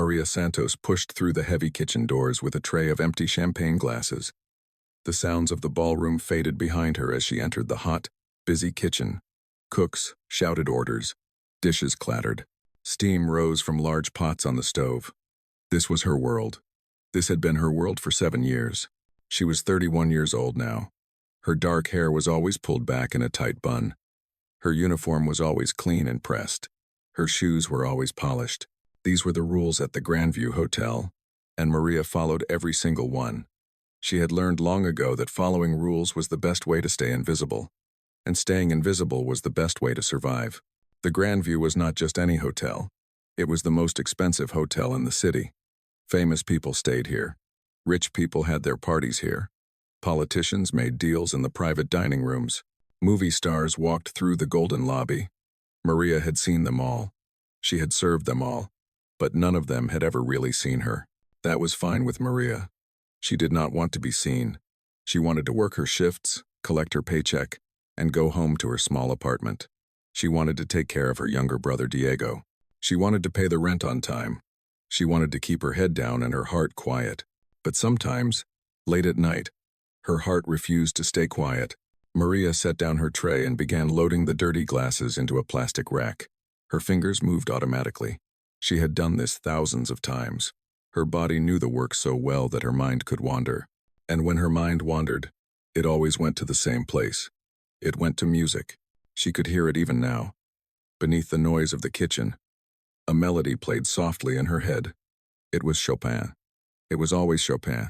Maria Santos pushed through the heavy kitchen doors with a tray of empty champagne glasses. The sounds of the ballroom faded behind her as she entered the hot, busy kitchen. Cooks shouted orders. Dishes clattered. Steam rose from large pots on the stove. This was her world. This had been her world for 7 years. She was 31 years old now. Her dark hair was always pulled back in a tight bun. Her uniform was always clean and pressed. Her shoes were always polished. These were the rules at the Grandview Hotel, and Maria followed every single one. She had learned long ago that following rules was the best way to stay invisible, and staying invisible was the best way to survive. The Grandview was not just any hotel. It was the most expensive hotel in the city. Famous people stayed here. Rich people had their parties here. Politicians made deals in the private dining rooms. Movie stars walked through the golden lobby. Maria had seen them all. She had served them all. But none of them had ever really seen her. That was fine with Maria. She did not want to be seen. She wanted to work her shifts, collect her paycheck, and go home to her small apartment. She wanted to take care of her younger brother Diego. She wanted to pay the rent on time. She wanted to keep her head down and her heart quiet. But sometimes, late at night, her heart refused to stay quiet. Maria set down her tray and began loading the dirty glasses into a plastic rack. Her fingers moved automatically. She had done this thousands of times. Her body knew the work so well that her mind could wander. And when her mind wandered, it always went to the same place. It went to music. She could hear it even now. Beneath the noise of the kitchen, a melody played softly in her head. It was Chopin. It was always Chopin.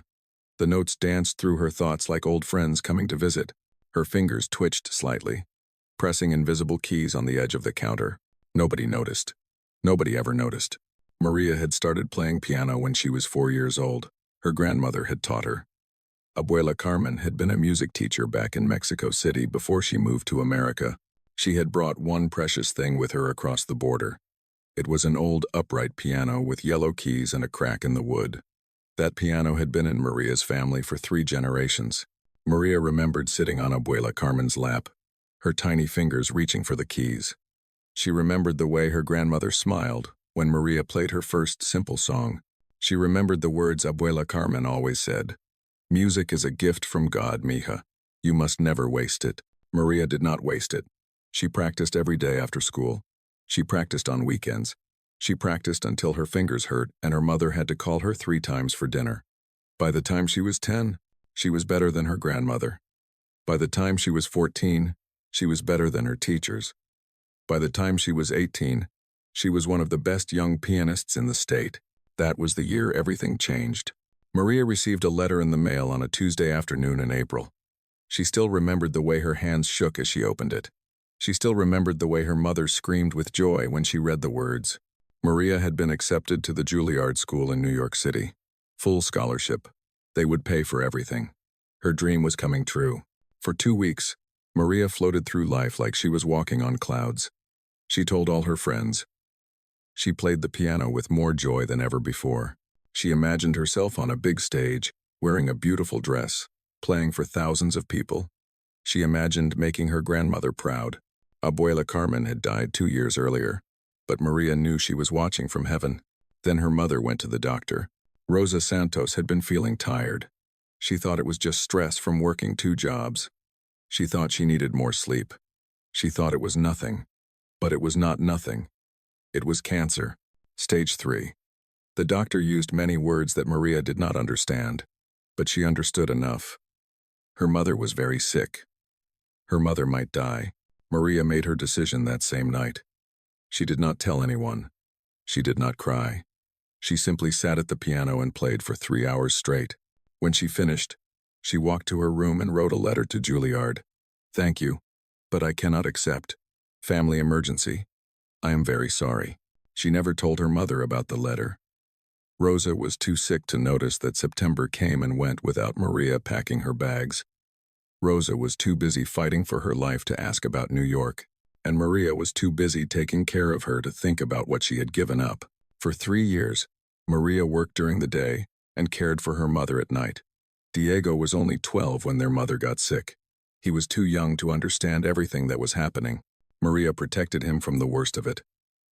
The notes danced through her thoughts like old friends coming to visit. Her fingers twitched slightly, pressing invisible keys on the edge of the counter. Nobody noticed. Nobody ever noticed. Maria had started playing piano when she was 4 years old. Her grandmother had taught her. Abuela Carmen had been a music teacher back in Mexico City before she moved to America. She had brought one precious thing with her across the border. It was an old upright piano with yellow keys and a crack in the wood. That piano had been in Maria's family for 3 generations. Maria remembered sitting on Abuela Carmen's lap, her tiny fingers reaching for the keys. She remembered the way her grandmother smiled when Maria played her first simple song. She remembered the words Abuela Carmen always said, "Music is a gift from God, mija. You must never waste it." Maria did not waste it. She practiced every day after school. She practiced on weekends. She practiced until her fingers hurt and her mother had to call her 3 times for dinner. By the time she was 10, she was better than her grandmother. By the time she was 14, she was better than her teachers. By the time she was 18, she was one of the best young pianists in the state. That was the year everything changed. Maria received a letter in the mail on a Tuesday afternoon in April. She still remembered the way her hands shook as she opened it. She still remembered the way her mother screamed with joy when she read the words. Maria had been accepted to the Juilliard School in New York City. Full scholarship. They would pay for everything. Her dream was coming true. For 2 weeks, Maria floated through life like she was walking on clouds. She told all her friends. She played the piano with more joy than ever before. She imagined herself on a big stage, wearing a beautiful dress, playing for thousands of people. She imagined making her grandmother proud. Abuela Carmen had died 2 years earlier, but Maria knew she was watching from heaven. Then her mother went to the doctor. Rosa Santos had been feeling tired. She thought it was just stress from working 2 jobs. She thought she needed more sleep. She thought it was nothing. But it was not nothing. It was cancer, stage 3. The doctor used many words that Maria did not understand, but she understood enough. Her mother was very sick. Her mother might die. Maria made her decision that same night. She did not tell anyone. She did not cry. She simply sat at the piano and played for 3 hours straight. When she finished, she walked to her room and wrote a letter to Juilliard. "Thank you, but I cannot accept. Family emergency. I am very sorry." She never told her mother about the letter. Rosa was too sick to notice that September came and went without Maria packing her bags. Rosa was too busy fighting for her life to ask about New York, and Maria was too busy taking care of her to think about what she had given up. For 3 years, Maria worked during the day and cared for her mother at night. Diego was only 12 when their mother got sick. He was too young to understand everything that was happening. Maria protected him from the worst of it.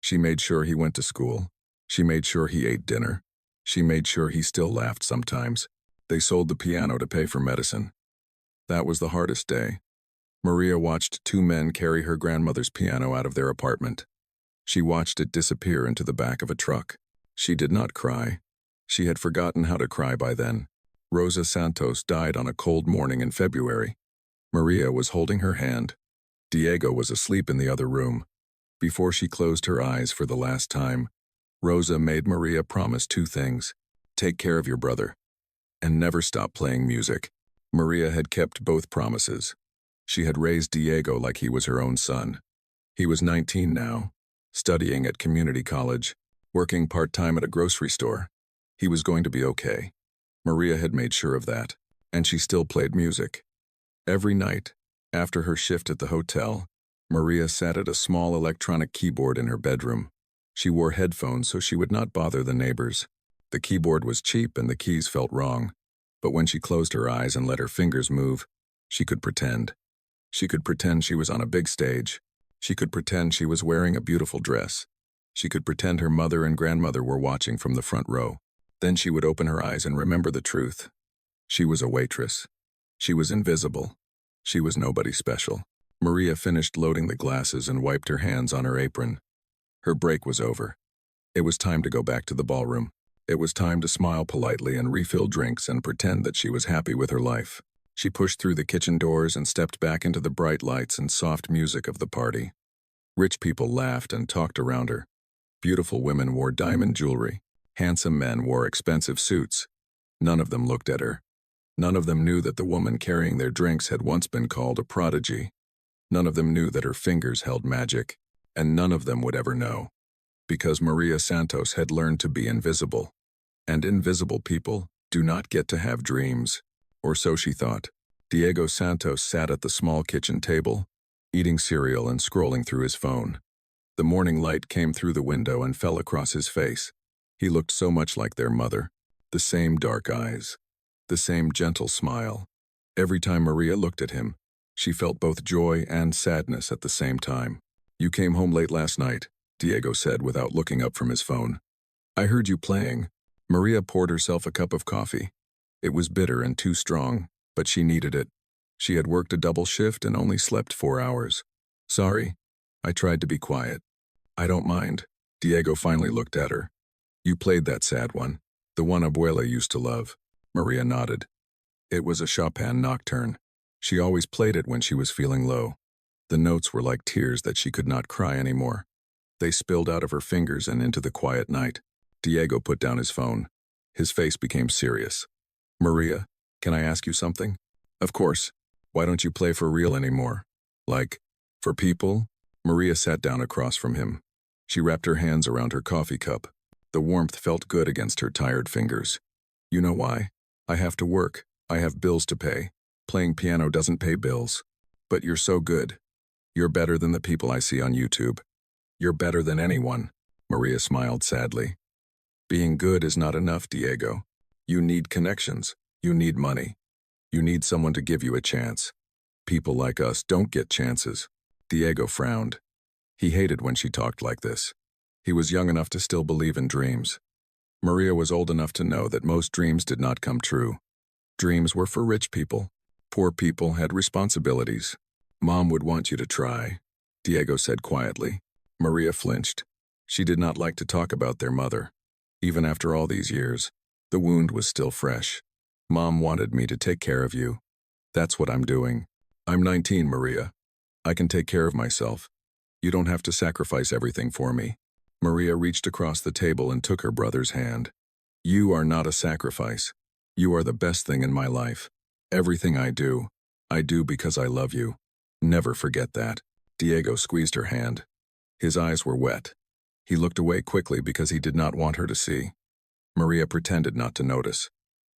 She made sure he went to school. She made sure he ate dinner. She made sure he still laughed sometimes. They sold the piano to pay for medicine. That was the hardest day. Maria watched two men carry her grandmother's piano out of their apartment. She watched it disappear into the back of a truck. She did not cry. She had forgotten how to cry by then. Rosa Santos died on a cold morning in February. Maria was holding her hand. Diego was asleep in the other room. Before she closed her eyes for the last time, Rosa made Maria promise two things: take care of your brother, and never stop playing music. Maria had kept both promises. She had raised Diego like he was her own son. He was 19 now, studying at community college, working part-time at a grocery store. He was going to be okay. Maria had made sure of that, and she still played music. Every night, after her shift at the hotel, Maria sat at a small electronic keyboard in her bedroom. She wore headphones so she would not bother the neighbors. The keyboard was cheap and the keys felt wrong, but when she closed her eyes and let her fingers move, she could pretend. She could pretend she was on a big stage. She could pretend she was wearing a beautiful dress. She could pretend her mother and grandmother were watching from the front row. Then she would open her eyes and remember the truth. She was a waitress. She was invisible. She was nobody special. Maria finished loading the glasses and wiped her hands on her apron. Her break was over. It was time to go back to the ballroom. It was time to smile politely and refill drinks and pretend that she was happy with her life. She pushed through the kitchen doors and stepped back into the bright lights and soft music of the party. Rich people laughed and talked around her. Beautiful women wore diamond jewelry. Handsome men wore expensive suits. None of them looked at her. None of them knew that the woman carrying their drinks had once been called a prodigy. None of them knew that her fingers held magic, and none of them would ever know. Because Maria Santos had learned to be invisible. And invisible people do not get to have dreams. Or so she thought. Diego Santos sat at the small kitchen table, eating cereal and scrolling through his phone. The morning light came through the window and fell across his face. He looked so much like their mother. The same dark eyes. The same gentle smile. Every time Maria looked at him, she felt both joy and sadness at the same time. "You came home late last night," Diego said without looking up from his phone. "I heard you playing." Maria poured herself a cup of coffee. It was bitter and too strong, but she needed it. She had worked a double shift and only slept 4 hours. "Sorry." I tried to be quiet. "I don't mind." Diego finally looked at her. "You played that sad one. The one Abuela used to love." Maria nodded. It was a Chopin nocturne. She always played it when she was feeling low. The notes were like tears that she could not cry anymore. They spilled out of her fingers and into the quiet night. Diego put down his phone. His face became serious. "Maria, can I ask you something?" "Of course. Why don't you play for real anymore? Like, for people?" Maria sat down across from him. She wrapped her hands around her coffee cup. The warmth felt good against her tired fingers. "You know why? I have to work. I have bills to pay. Playing piano doesn't pay bills. But you're so good. You're better than the people I see on YouTube. You're better than anyone." Maria smiled sadly. "Being good is not enough, Diego. You need connections. You need money. You need someone to give you a chance. People like us don't get chances." Diego frowned. He hated when she talked like this. He was young enough to still believe in dreams. Maria was old enough to know that most dreams did not come true. Dreams were for rich people. Poor people had responsibilities. "Mom would want you to try," Diego said quietly. Maria flinched. She did not like to talk about their mother. Even after all these years, the wound was still fresh. "Mom wanted me to take care of you. That's what I'm doing. I'm 19, Maria. I can take care of myself. You don't have to sacrifice everything for me." Maria reached across the table and took her brother's hand. "You are not a sacrifice. You are the best thing in my life. Everything I do because I love you. Never forget that." Diego squeezed her hand. His eyes were wet. He looked away quickly because he did not want her to see. Maria pretended not to notice.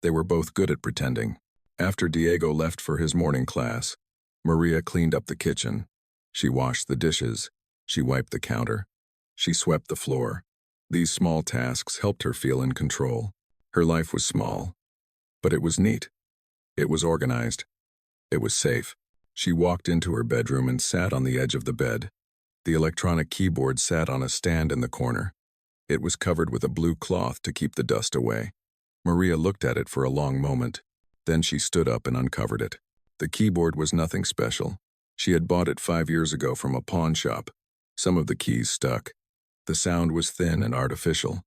They were both good at pretending. After Diego left for his morning class, Maria cleaned up the kitchen. She washed the dishes. She wiped the counter. She swept the floor. These small tasks helped her feel in control. Her life was small, but it was neat. It was organized. It was safe. She walked into her bedroom and sat on the edge of the bed. The electronic keyboard sat on a stand in the corner. It was covered with a blue cloth to keep the dust away. Maria looked at it for a long moment. Then she stood up and uncovered it. The keyboard was nothing special. She had bought it 5 years ago from a pawn shop. Some of the keys stuck. The sound was thin and artificial.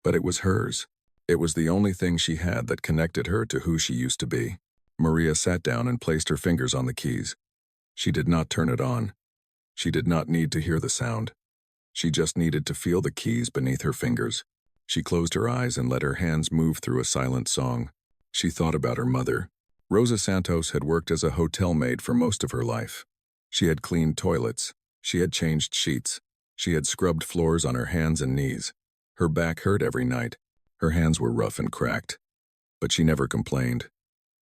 But it was hers. It was the only thing she had that connected her to who she used to be. Maria sat down and placed her fingers on the keys. She did not turn it on. She did not need to hear the sound. She just needed to feel the keys beneath her fingers. She closed her eyes and let her hands move through a silent song. She thought about her mother. Rosa Santos had worked as a hotel maid for most of her life. She had cleaned toilets. She had changed sheets. She had scrubbed floors on her hands and knees. Her back hurt every night. Her hands were rough and cracked. But she never complained.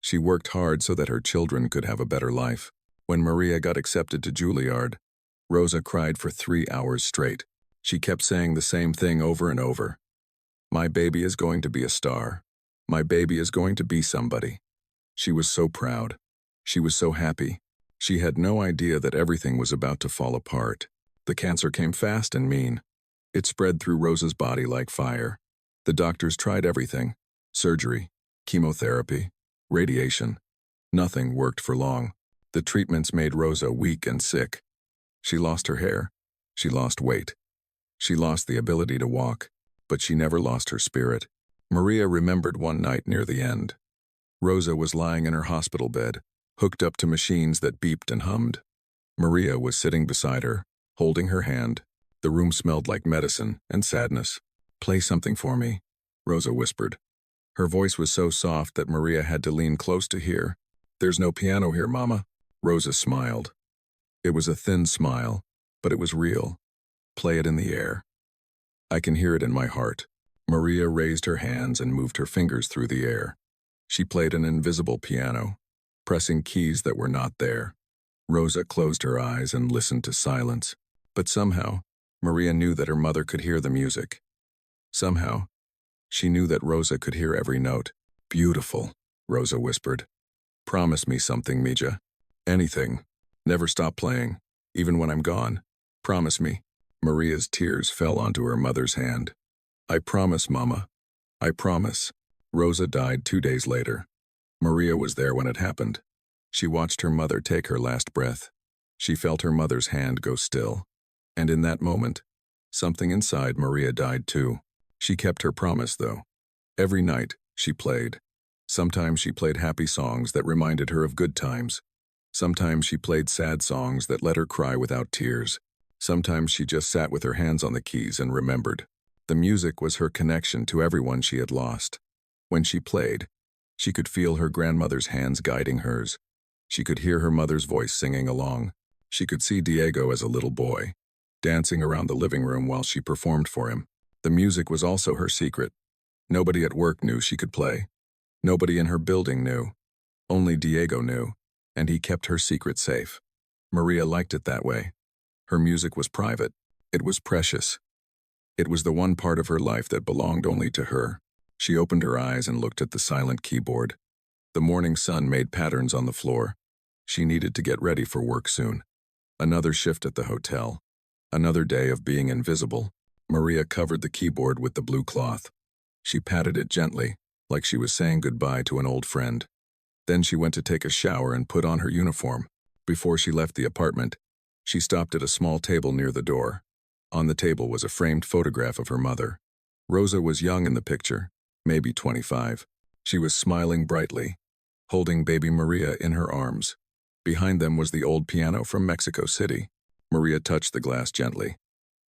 She worked hard so that her children could have a better life. When Maria got accepted to Juilliard, Rosa cried for 3 hours straight. She kept saying the same thing over and over. My baby is going to be a star. My baby is going to be somebody. She was so proud. She was so happy. She had no idea that everything was about to fall apart. The cancer came fast and mean. It spread through Rosa's body like fire. The doctors tried everything. Surgery, chemotherapy, radiation. Nothing worked for long. The treatments made Rosa weak and sick. She lost her hair. She lost weight. She lost the ability to walk, but she never lost her spirit. Maria remembered one night near the end. Rosa was lying in her hospital bed, hooked up to machines that beeped and hummed. Maria was sitting beside her, holding her hand. The room smelled like medicine and sadness. Play something for me, Rosa whispered. Her voice was so soft that Maria had to lean close to hear. There's no piano here, Mama. Rosa smiled. It was a thin smile, but it was real. Play it in the air. I can hear it in my heart. Maria raised her hands and moved her fingers through the air. She played an invisible piano, pressing keys that were not there. Rosa closed her eyes and listened to silence. But somehow, Maria knew that her mother could hear the music. Somehow, she knew that Rosa could hear every note. Beautiful, Rosa whispered. Promise me something, Mija. Anything. Never stop playing, even when I'm gone. Promise me. Maria's tears fell onto her mother's hand. I promise, Mama. I promise. Rosa died 2 days later. Maria was there when it happened. She watched her mother take her last breath. She felt her mother's hand go still. And in that moment, something inside Maria died too. She kept her promise, though. Every night, she played. Sometimes she played happy songs that reminded her of good times. Sometimes she played sad songs that let her cry without tears. Sometimes she just sat with her hands on the keys and remembered. The music was her connection to everyone she had lost. When she played, she could feel her grandmother's hands guiding hers. She could hear her mother's voice singing along. She could see Diego as a little boy, dancing around the living room while she performed for him. The music was also her secret. Nobody at work knew she could play. Nobody in her building knew. Only Diego knew, and he kept her secret safe. Maria liked it that way. Her music was private. It was precious. It was the one part of her life that belonged only to her. She opened her eyes and looked at the silent keyboard. The morning sun made patterns on the floor. She needed to get ready for work soon. Another shift at the hotel. Another day of being invisible. Maria covered the keyboard with the blue cloth. She patted it gently, like she was saying goodbye to an old friend. Then she went to take a shower and put on her uniform. Before she left the apartment, she stopped at a small table near the door. On the table was a framed photograph of her mother. Rosa was young in the picture, maybe 25. She was smiling brightly, holding baby Maria in her arms. Behind them was the old piano from Mexico City. Maria touched the glass gently.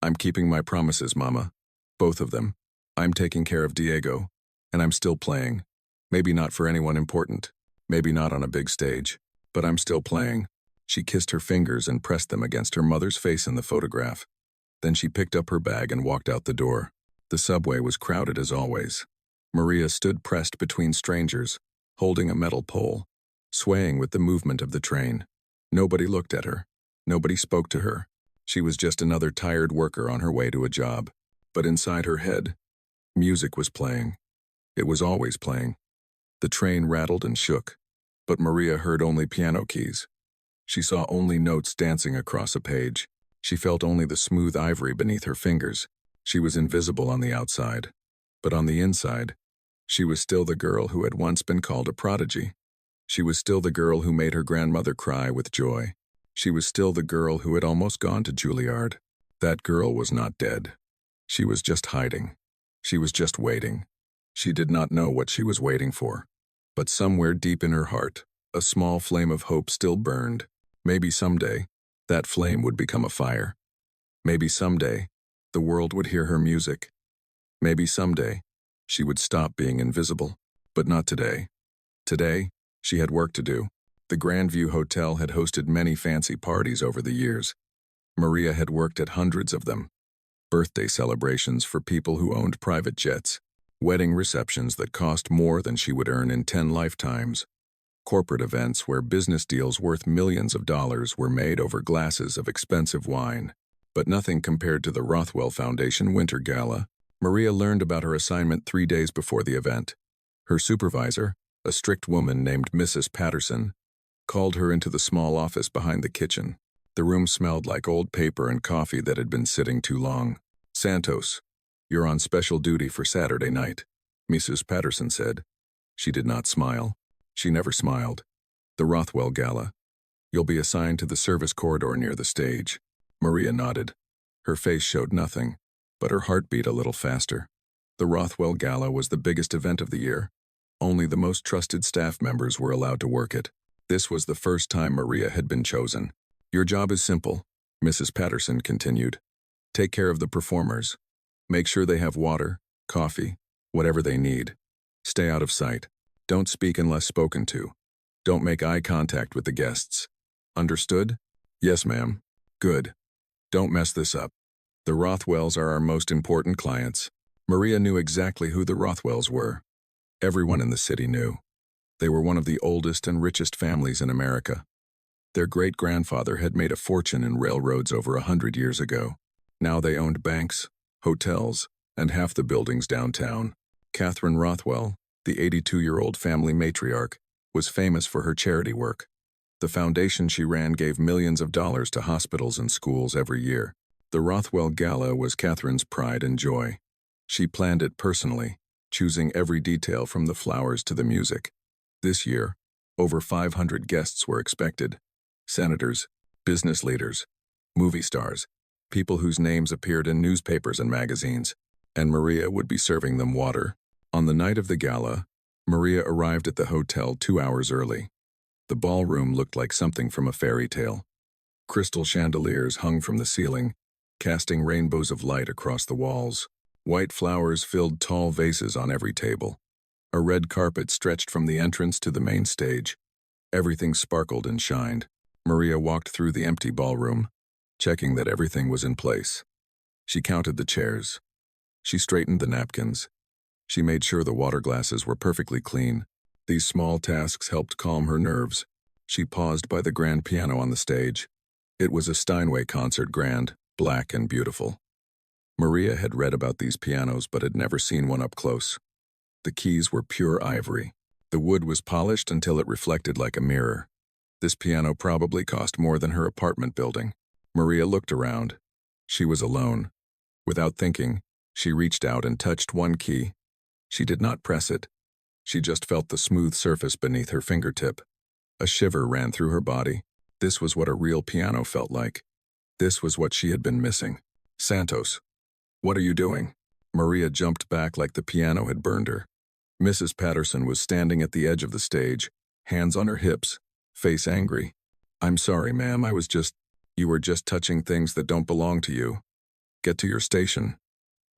I'm keeping my promises, Mama. Both of them. I'm taking care of Diego, and I'm still playing. Maybe not for anyone important. Maybe not on a big stage. But I'm still playing. She kissed her fingers and pressed them against her mother's face in the photograph. Then she picked up her bag and walked out the door. The subway was crowded as always. Maria stood pressed between strangers, holding a metal pole, swaying with the movement of the train. Nobody looked at her. Nobody spoke to her. She was just another tired worker on her way to a job. But inside her head, music was playing. It was always playing. The train rattled and shook, but Maria heard only piano keys. She saw only notes dancing across a page. She felt only the smooth ivory beneath her fingers. She was invisible on the outside, but on the inside, she was still the girl who had once been called a prodigy. She was still the girl who made her grandmother cry with joy. She was still the girl who had almost gone to Juilliard. That girl was not dead. She was just hiding. She was just waiting. She did not know what she was waiting for. But somewhere deep in her heart, a small flame of hope still burned. Maybe someday, that flame would become a fire. Maybe someday, the world would hear her music. Maybe someday, she would stop being invisible. But not today. Today, she had work to do. The Grandview Hotel had hosted many fancy parties over the years. Maria had worked at hundreds of them. Birthday celebrations for people who owned private jets. Wedding receptions that cost more than she would earn in 10 lifetimes. Corporate events where business deals worth millions of dollars were made over glasses of expensive wine. But nothing compared to the Rothwell Foundation Winter Gala. Maria learned about her assignment 3 days before the event. Her supervisor, a strict woman named Mrs. Patterson, called her into the small office behind the kitchen. The room smelled like old paper and coffee that had been sitting too long. "Santos, you're on special duty for Saturday night," Mrs. Patterson said. She did not smile. She never smiled. "The Rothwell Gala. You'll be assigned to the service corridor near the stage." Maria nodded. Her face showed nothing, but her heart beat a little faster. The Rothwell Gala was the biggest event of the year. Only the most trusted staff members were allowed to work it. This was the first time Maria had been chosen. "Your job is simple," Mrs. Patterson continued. "Take care of the performers. Make sure they have water, coffee, whatever they need. Stay out of sight. Don't speak unless spoken to. Don't make eye contact with the guests. Understood?" "Yes, ma'am." "Good. Don't mess this up. The Rothwells are our most important clients." Maria knew exactly who the Rothwells were. Everyone in the city knew. They were one of the oldest and richest families in America. Their great-grandfather had made a fortune in railroads over 100 years ago. Now they owned banks, hotels, and half the buildings downtown. Catherine Rothwell, the 82-year-old family matriarch, was famous for her charity work. The foundation she ran gave millions of dollars to hospitals and schools every year. The Rothwell Gala was Catherine's pride and joy. She planned it personally, choosing every detail from the flowers to the music. This year, over 500 guests were expected. Senators, business leaders, movie stars, people whose names appeared in newspapers and magazines, and Maria would be serving them water. On the night of the gala, Maria arrived at the hotel 2 hours early. The ballroom looked like something from a fairy tale. Crystal chandeliers hung from the ceiling, casting rainbows of light across the walls. White flowers filled tall vases on every table. A red carpet stretched from the entrance to the main stage. Everything sparkled and shined. Maria walked through the empty ballroom, checking that everything was in place. She counted the chairs. She straightened the napkins. She made sure the water glasses were perfectly clean. These small tasks helped calm her nerves. She paused by the grand piano on the stage. It was a Steinway concert grand, black and beautiful. Maria had read about these pianos but had never seen one up close. The keys were pure ivory. The wood was polished until it reflected like a mirror. This piano probably cost more than her apartment building. Maria looked around. She was alone. Without thinking, she reached out and touched one key. She did not press it. She just felt the smooth surface beneath her fingertip. A shiver ran through her body. This was what a real piano felt like. This was what she had been missing. "Santos, what are you doing?" Maria jumped back like the piano had burned her. Mrs. Patterson was standing at the edge of the stage, hands on her hips, face angry. "I'm sorry, ma'am, you were just touching things that don't belong to you. Get to your station."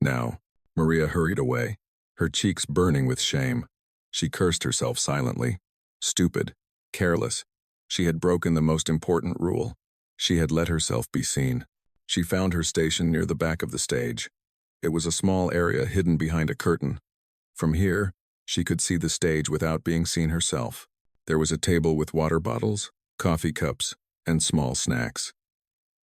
Now, Maria hurried away, her cheeks burning with shame. She cursed herself silently. Stupid, careless. She had broken the most important rule. She had let herself be seen. She found her station near the back of the stage. It was a small area hidden behind a curtain. From here, she could see the stage without being seen herself. There was a table with water bottles, coffee cups, and small snacks.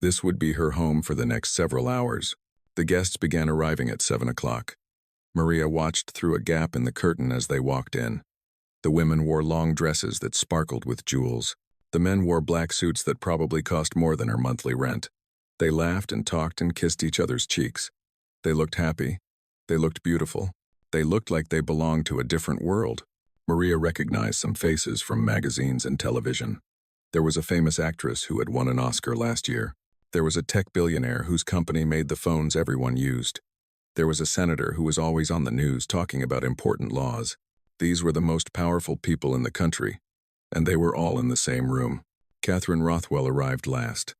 This would be her home for the next several hours. The guests began arriving at 7 o'clock. Maria watched through a gap in the curtain as they walked in. The women wore long dresses that sparkled with jewels. The men wore black suits that probably cost more than her monthly rent. They laughed and talked and kissed each other's cheeks. They looked happy. They looked beautiful. They looked like they belonged to a different world. Maria recognized some faces from magazines and television. There was a famous actress who had won an Oscar last year. There was a tech billionaire whose company made the phones everyone used. There was a senator who was always on the news talking about important laws. These were the most powerful people in the country, and they were all in the same room. Catherine Rothwell arrived last.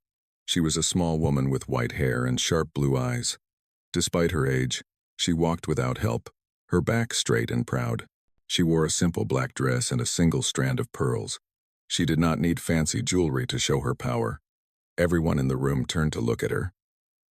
She was a small woman with white hair and sharp blue eyes. Despite her age, she walked without help, her back straight and proud. She wore a simple black dress and a single strand of pearls. She did not need fancy jewelry to show her power. Everyone in the room turned to look at her.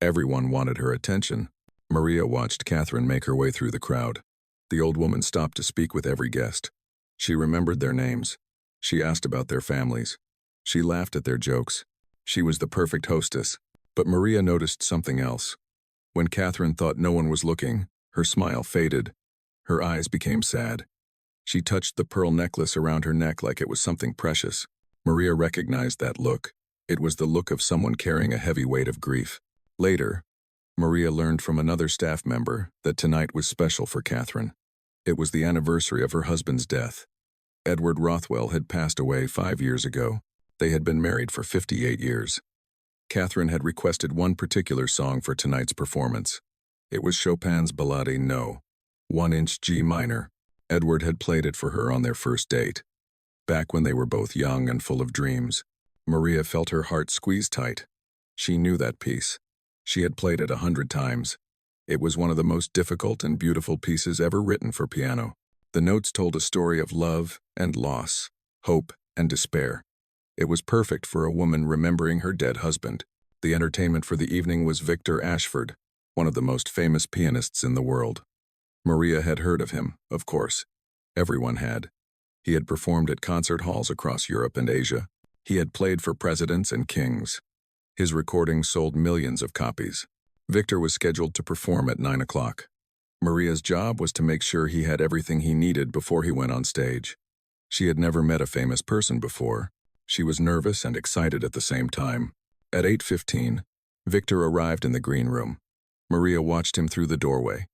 Everyone wanted her attention. Maria watched Catherine make her way through the crowd. The old woman stopped to speak with every guest. She remembered their names. She asked about their families. She laughed at their jokes. She was the perfect hostess. But Maria noticed something else. When Catherine thought no one was looking, her smile faded. Her eyes became sad. She touched the pearl necklace around her neck like it was something precious. Maria recognized that look. It was the look of someone carrying a heavy weight of grief. Later, Maria learned from another staff member that tonight was special for Catherine. It was the anniversary of her husband's death. Edward Rothwell had passed away 5 years ago. They had been married for 58 years. Catherine had requested one particular song for tonight's performance. It was Chopin's Ballade No. 1-inch G minor. Edward had played it for her on their first date. Back when they were both young and full of dreams, Maria felt her heart squeeze tight. She knew that piece. She had played it 100 times. It was one of the most difficult and beautiful pieces ever written for piano. The notes told a story of love and loss, hope and despair. It was perfect for a woman remembering her dead husband. The entertainment for the evening was Victor Ashford, one of the most famous pianists in the world. Maria had heard of him, of course. Everyone had. He had performed at concert halls across Europe and Asia. He had played for presidents and kings. His recordings sold millions of copies. Victor was scheduled to perform at 9 o'clock. Maria's job was to make sure he had everything he needed before he went on stage. She had never met a famous person before. She was nervous and excited at the same time. At 8:15, Victor arrived in the green room. Maria watched him through the doorway.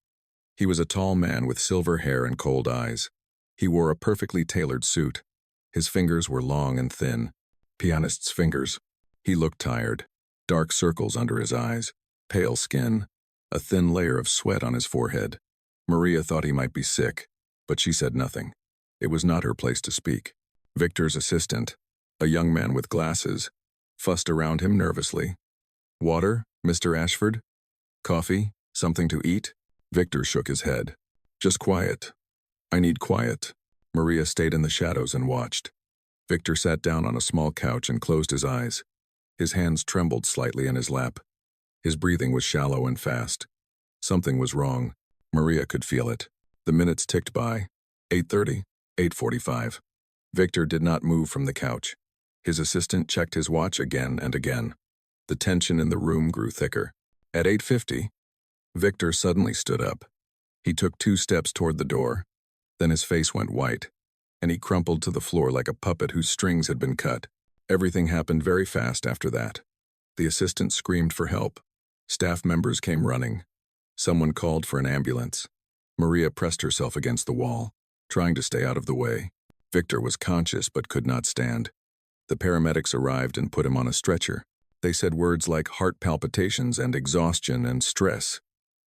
He was a tall man with silver hair and cold eyes. He wore a perfectly tailored suit. His fingers were long and thin. Pianist's fingers. He looked tired. Dark circles under his eyes. Pale skin. A thin layer of sweat on his forehead. Maria thought he might be sick, but she said nothing. It was not her place to speak. Victor's assistant, a young man with glasses, fussed around him nervously. "Water, Mr. Ashford? Coffee? Something to eat?" Victor shook his head. "Just quiet. I need quiet." Maria stayed in the shadows and watched. Victor sat down on a small couch and closed his eyes. His hands trembled slightly in his lap. His breathing was shallow and fast. Something was wrong. Maria could feel it. The minutes ticked by. 8:30, 8:45. Victor did not move from the couch. His assistant checked his watch again and again. The tension in the room grew thicker. At 8:50, Victor suddenly stood up. He took 2 steps toward the door. Then his face went white, and he crumpled to the floor like a puppet whose strings had been cut. Everything happened very fast after that. The assistant screamed for help. Staff members came running. Someone called for an ambulance. Maria pressed herself against the wall, trying to stay out of the way. Victor was conscious but could not stand. The paramedics arrived and put him on a stretcher. They said words like heart palpitations and exhaustion and stress.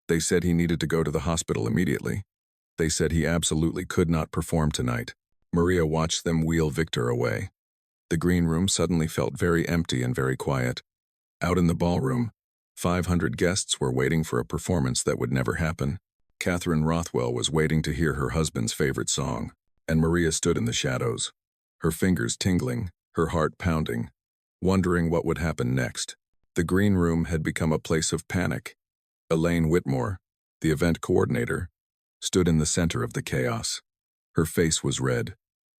They said he needed to go to the hospital immediately. They said he absolutely could not perform tonight. Maria watched them wheel Victor away. The green room suddenly felt very empty and very quiet. Out in the ballroom, 500 guests were waiting for a performance that would never happen. Catherine Rothwell was waiting to hear her husband's favorite song, and Maria stood in the shadows, her fingers tingling, her heart pounding, wondering what would happen next. The green room had become a place of panic. Elaine Whitmore, the event coordinator, stood in the center of the chaos. Her face was red.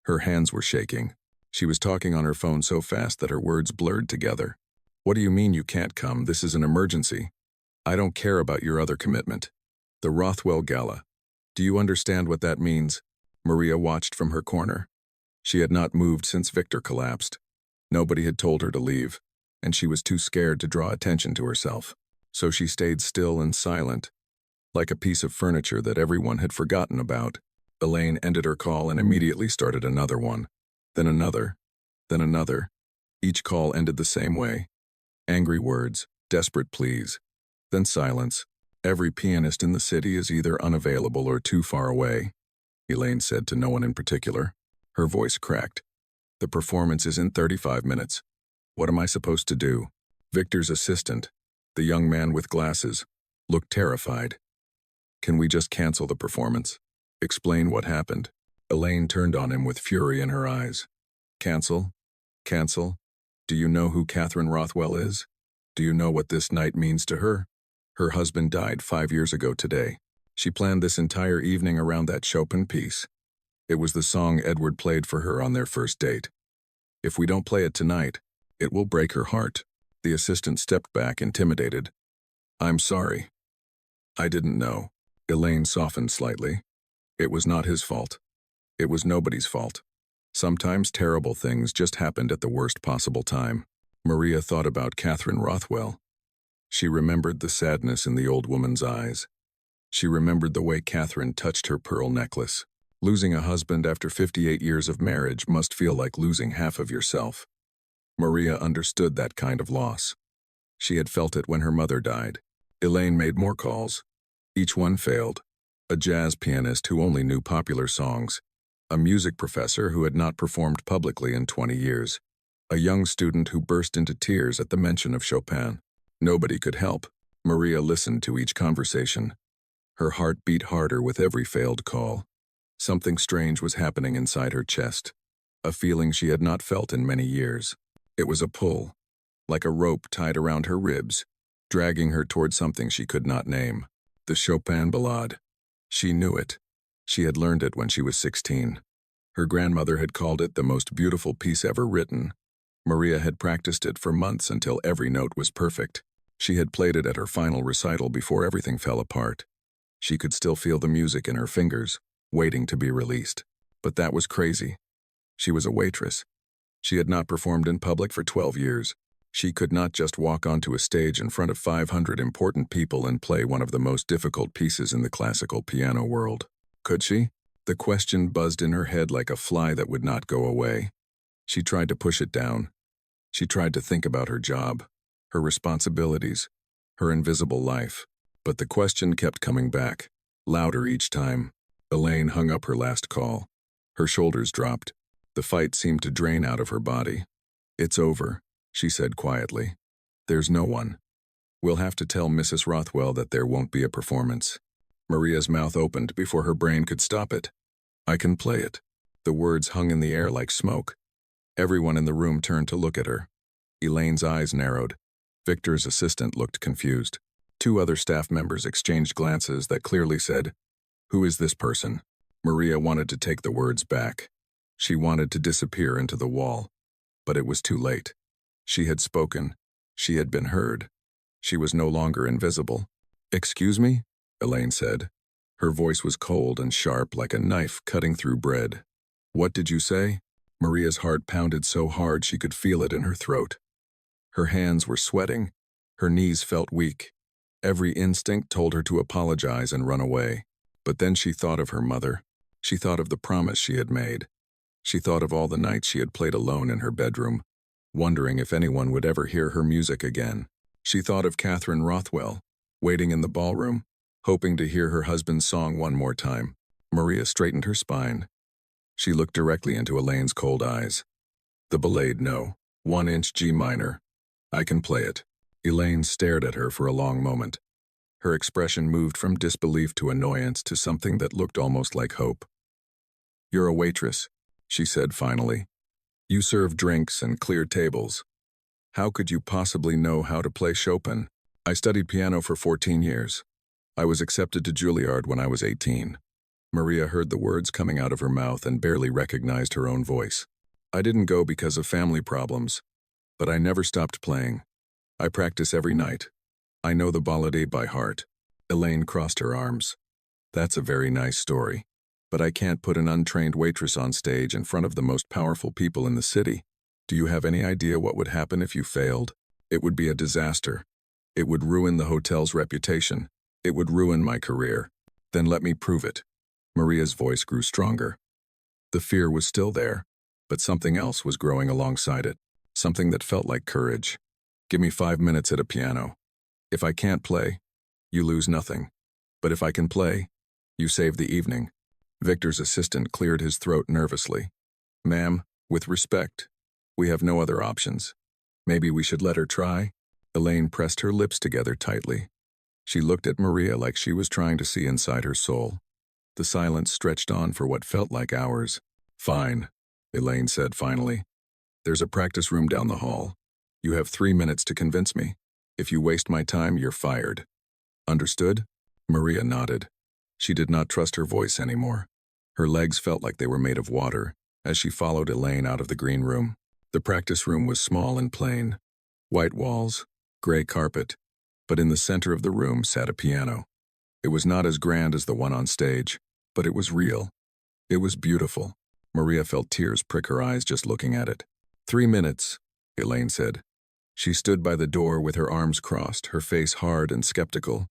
Her hands were shaking. She was talking on her phone so fast that her words blurred together. "What do you mean you can't come? This is an emergency. I don't care about your other commitment. The Rothwell Gala. Do you understand what that means?" Maria watched from her corner. She had not moved since Victor collapsed. Nobody had told her to leave, and she was too scared to draw attention to herself. So she stayed still and silent, like a piece of furniture that everyone had forgotten about. Elaine ended her call and immediately started another one. Then another. Then another. Each call ended the same way. Angry words, desperate pleas. Then silence. Every pianist in the city is either unavailable or too far away, Elaine said to no one in particular. Her voice cracked. The performance is in 35 minutes. What am I supposed to do? Victor's assistant, the young man with glasses, looked terrified. Can we just cancel the performance? Explain what happened. Elaine turned on him with fury in her eyes. Cancel? Cancel? Do you know who Catherine Rothwell is? Do you know what this night means to her? Her husband died 5 years ago today. She planned this entire evening around that Chopin piece. It was the song Edward played for her on their first date. If we don't play it tonight, it will break her heart. The assistant stepped back, intimidated. I'm sorry. I didn't know. Elaine softened slightly. It was not his fault. It was nobody's fault. Sometimes terrible things just happened at the worst possible time. Maria thought about Catherine Rothwell. She remembered the sadness in the old woman's eyes. She remembered the way Catherine touched her pearl necklace. Losing a husband after 58 years of marriage must feel like losing half of yourself. Maria understood that kind of loss. She had felt it when her mother died. Elaine made more calls. Each one failed. A jazz pianist who only knew popular songs. A music professor who had not performed publicly in 20 years. A young student who burst into tears at the mention of Chopin. Nobody could help. Maria listened to each conversation. Her heart beat harder with every failed call. Something strange was happening inside her chest. A feeling she had not felt in many years. It was a pull, like a rope tied around her ribs, dragging her toward something she could not name. The Chopin Ballade. She knew it. She had learned it when she was 16. Her grandmother had called it the most beautiful piece ever written. Maria had practiced it for months until every note was perfect. She had played it at her final recital before everything fell apart. She could still feel the music in her fingers, waiting to be released. But that was crazy. She was a waitress. She had not performed in public for 12 years. She could not just walk onto a stage in front of 500 important people and play one of the most difficult pieces in the classical piano world. Could she? The question buzzed in her head like a fly that would not go away. She tried to push it down. She tried to think about her job, her responsibilities, her invisible life. But the question kept coming back, louder each time. Elaine hung up her last call. Her shoulders dropped. The fight seemed to drain out of her body. It's over, she said quietly. There's no one. We'll have to tell Mrs. Rothwell that there won't be a performance. Maria's mouth opened before her brain could stop it. I can play it. The words hung in the air like smoke. Everyone in the room turned to look at her. Elaine's eyes narrowed. Victor's assistant looked confused. 2 other staff members exchanged glances that clearly said, "Who is this person?" Maria wanted to take the words back. She wanted to disappear into the wall. But it was too late. She had spoken. She had been heard. She was no longer invisible. "Excuse me?" Elaine said. Her voice was cold and sharp like a knife cutting through bread. "What did you say?" Maria's heart pounded so hard she could feel it in her throat. Her hands were sweating. Her knees felt weak. Every instinct told her to apologize and run away. But then she thought of her mother. She thought of the promise she had made. She thought of all the nights she had played alone in her bedroom, wondering if anyone would ever hear her music again. She thought of Catherine Rothwell, waiting in the ballroom, hoping to hear her husband's song one more time. Maria straightened her spine. She looked directly into Elaine's cold eyes. The Ballade, no. 1-inch G minor. I can play it. Elaine stared at her for a long moment. Her expression moved from disbelief to annoyance to something that looked almost like hope. You're a waitress, she said finally. You serve drinks and clear tables. How could you possibly know how to play Chopin? I studied piano for 14 years. I was accepted to Juilliard when I was 18. Maria heard the words coming out of her mouth and barely recognized her own voice. I didn't go because of family problems, but I never stopped playing. I practice every night. I know the Ballade by heart. Elaine crossed her arms. That's a very nice story, but I can't put an untrained waitress on stage in front of the most powerful people in the city. Do you have any idea what would happen if you failed? It would be a disaster. It would ruin the hotel's reputation. It would ruin my career. Then let me prove it. Maria's voice grew stronger. The fear was still there, but something else was growing alongside it, something that felt like courage. Give me 5 minutes at a piano. If I can't play, you lose nothing. But if I can play, you save the evening. Victor's assistant cleared his throat nervously. Ma'am, with respect, we have no other options. Maybe we should let her try? Elaine pressed her lips together tightly. She looked at Maria like she was trying to see inside her soul. The silence stretched on for what felt like hours. Fine, Elaine said finally. There's a practice room down the hall. You have 3 minutes to convince me. If you waste my time, you're fired. Understood? Maria nodded. She did not trust her voice anymore. Her legs felt like they were made of water as she followed Elaine out of the green room. The practice room was small and plain. White walls, gray carpet, but in the center of the room sat a piano. It was not as grand as the one on stage, but it was real. It was beautiful. Maria felt tears prick her eyes just looking at it. 3 minutes, Elaine said. She stood by the door with her arms crossed, her face hard and skeptical.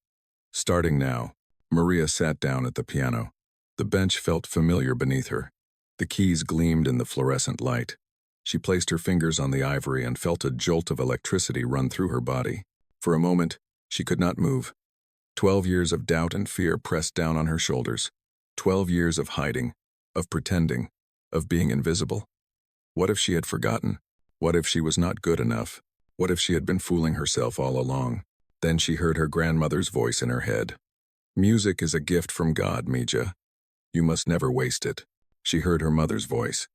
Starting now, Maria sat down at the piano. The bench felt familiar beneath her. The keys gleamed in the fluorescent light. She placed her fingers on the ivory and felt a jolt of electricity run through her body. For a moment, she could not move. 12 years of doubt and fear pressed down on her shoulders. 12 years of hiding, of pretending, of being invisible. What if she had forgotten? What if she was not good enough? What if she had been fooling herself all along? Then she heard her grandmother's voice in her head. Music is a gift from God, Mija. You must never waste it. She heard her mother's voice.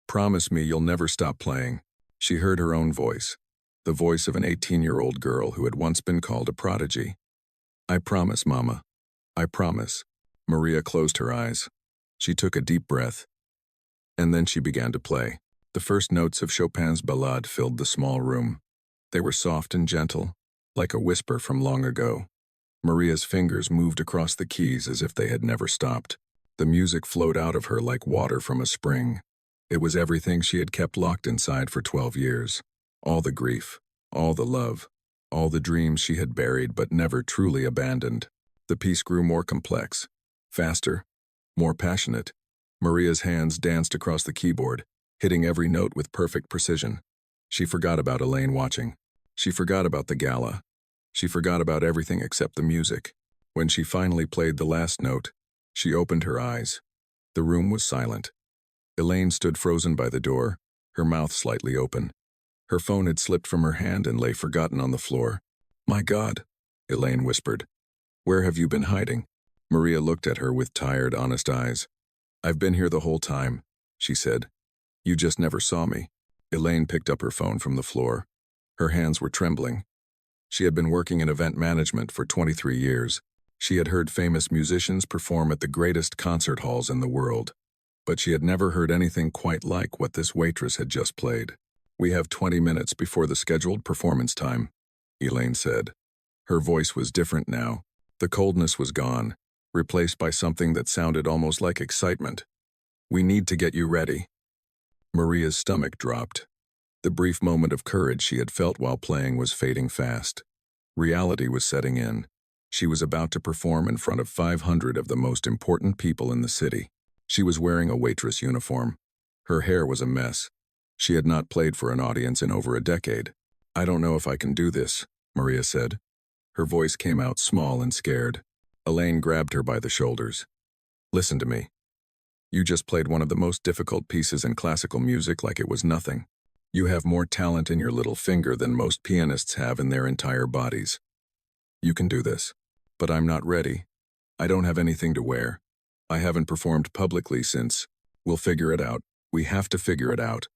Promise me you'll never stop playing. She heard her own voice, the voice of an 18-year-old girl who had once been called a prodigy. I promise, Mama. I promise. Maria closed her eyes. She took a deep breath. And then she began to play. The first notes of Chopin's ballade filled the small room. They were soft and gentle, like a whisper from long ago. Maria's fingers moved across the keys as if they had never stopped. The music flowed out of her like water from a spring. It was everything she had kept locked inside for 12 years. All the grief, all the love, all the dreams she had buried but never truly abandoned. The piece grew more complex, faster, more passionate. Maria's hands danced across the keyboard, hitting every note with perfect precision. She forgot about Elaine watching. She forgot about the gala. She forgot about everything except the music. When she finally played the last note, she opened her eyes. The room was silent. Elaine stood frozen by the door, her mouth slightly open. Her phone had slipped from her hand and lay forgotten on the floor. My God, Elaine whispered. Where have you been hiding? Maria looked at her with tired, honest eyes. I've been here the whole time, she said. You just never saw me. Elaine picked up her phone from the floor. Her hands were trembling. She had been working in event management for 23 years. She had heard famous musicians perform at the greatest concert halls in the world. But she had never heard anything quite like what this waitress had just played. We have 20 minutes before the scheduled performance time, Elaine said. Her voice was different now. The coldness was gone, replaced by something that sounded almost like excitement. We need to get you ready. Maria's stomach dropped. The brief moment of courage she had felt while playing was fading fast. Reality was setting in. She was about to perform in front of 500 of the most important people in the city. She was wearing a waitress uniform. Her hair was a mess. She had not played for an audience in over a decade. I don't know if I can do this, Maria said. Her voice came out small and scared. Elaine grabbed her by the shoulders. Listen to me. You just played one of the most difficult pieces in classical music like it was nothing. You have more talent in your little finger than most pianists have in their entire bodies. You can do this. But I'm not ready. I don't have anything to wear. I haven't performed publicly since. We'll figure it out. We have to figure it out.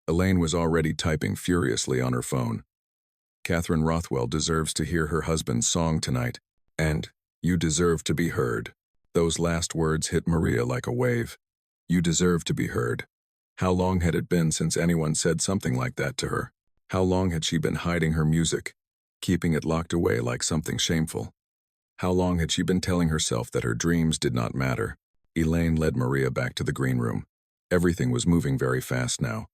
Elaine was already typing furiously on her phone. Catherine Rothwell deserves to hear her husband's song tonight, and you deserve to be heard. Those last words hit Maria like a wave. You deserve to be heard. How long had it been since anyone said something like that to her? How long had she been hiding her music, keeping it locked away like something shameful? How long had she been telling herself that her dreams did not matter? Elaine led Maria back to the green room. Everything was moving very fast now.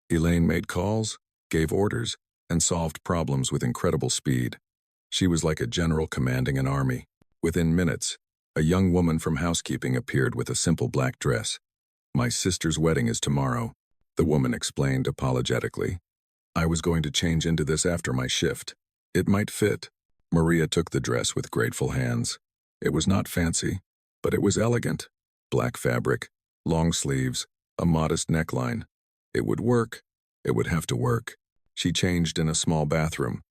Elaine made calls, gave orders, and solved problems with incredible speed. She was like a general commanding an army. Within minutes, a young woman from housekeeping appeared with a simple black dress. "My sister's wedding is tomorrow," the woman explained apologetically. "I was going to change into this after my shift. It might fit." Maria took the dress with grateful hands. It was not fancy, but it was elegant. Black fabric, long sleeves, a modest neckline. It would work. It would have to work. She changed in a small bathroom,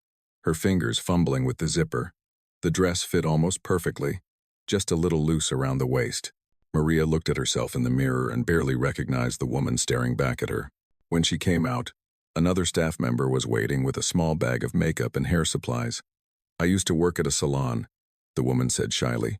her fingers fumbling with the zipper. The dress fit almost perfectly, just a little loose around the waist. Maria looked at herself in the mirror and barely recognized the woman staring back at her. When she came out, another staff member was waiting with a small bag of makeup and hair supplies. "I used to work at a salon," the woman said shyly.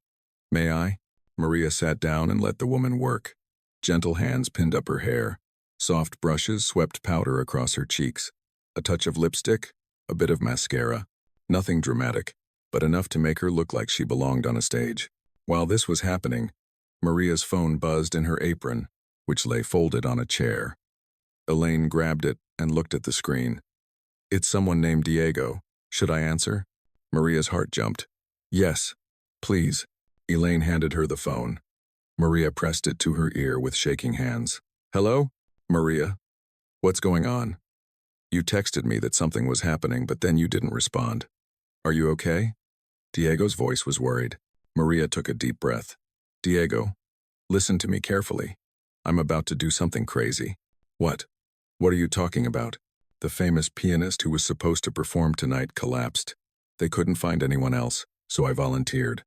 "May I?" Maria sat down and let the woman work. Gentle hands pinned up her hair. Soft brushes swept powder across her cheeks. A touch of lipstick, a bit of mascara. Nothing dramatic, but enough to make her look like she belonged on a stage. While this was happening, Maria's phone buzzed in her apron, which lay folded on a chair. Elaine grabbed it and looked at the screen. "It's someone named Diego. Should I answer?" Maria's heart jumped. "Yes, please." Elaine handed her the phone. Maria pressed it to her ear with shaking hands. "Hello? Maria? What's going on? You texted me that something was happening, but then you didn't respond. Are you okay?" Diego's voice was worried. Maria took a deep breath. "Diego, listen to me carefully. I'm about to do something crazy." "What? What are you talking about?" "The famous pianist who was supposed to perform tonight collapsed. They couldn't find anyone else, so I volunteered."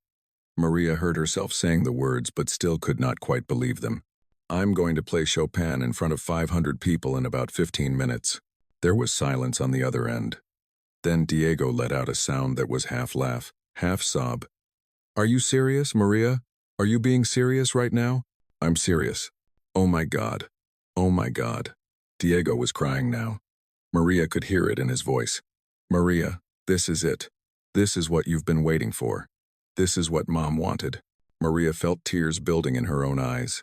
Maria heard herself saying the words but still could not quite believe them. "I'm going to play Chopin in front of 500 people in about 15 minutes. There was silence on the other end. Then Diego let out a sound that was half laugh, half sob. "Are you serious, Maria? Are you being serious right now?" "I'm serious. Oh my God. Oh my God." Diego was crying now. Maria could hear it in his voice. "Maria, this is it. This is what you've been waiting for. This is what Mom wanted." Maria felt tears building in her own eyes.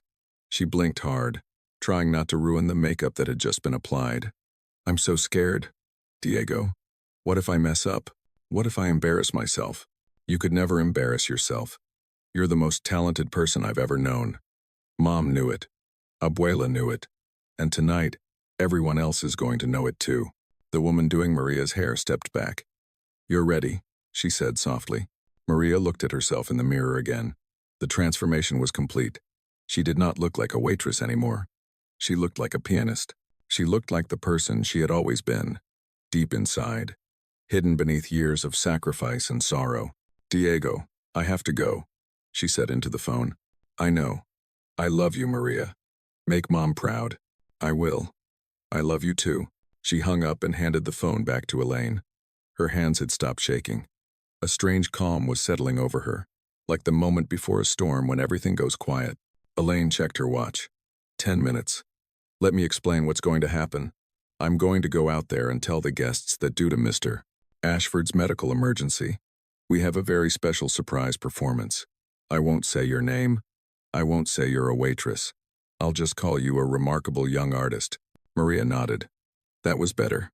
She blinked hard, trying not to ruin the makeup that had just been applied. "I'm so scared. Diego, what if I mess up? What if I embarrass myself?" "You could never embarrass yourself. You're the most talented person I've ever known. Mom knew it. Abuela knew it. And tonight, everyone else is going to know it too." The woman doing Maria's hair stepped back. "You're ready," she said softly. Maria looked at herself in the mirror again. The transformation was complete. She did not look like a waitress anymore. She looked like a pianist. She looked like the person she had always been, deep inside, hidden beneath years of sacrifice and sorrow. "Diego, I have to go," she said into the phone. "I know. I love you, Maria. Make Mom proud. I will. I love you too." She hung up and handed the phone back to Elaine. Her hands had stopped shaking. A strange calm was settling over her, like the moment before a storm when everything goes quiet. Elaine checked her watch. 10 minutes. "Let me explain what's going to happen. I'm going to go out there and tell the guests that due to Mr. Ashford's medical emergency, we have a very special surprise performance. I won't say your name. I won't say you're a waitress. I'll just call you a remarkable young artist." Maria nodded. That was better.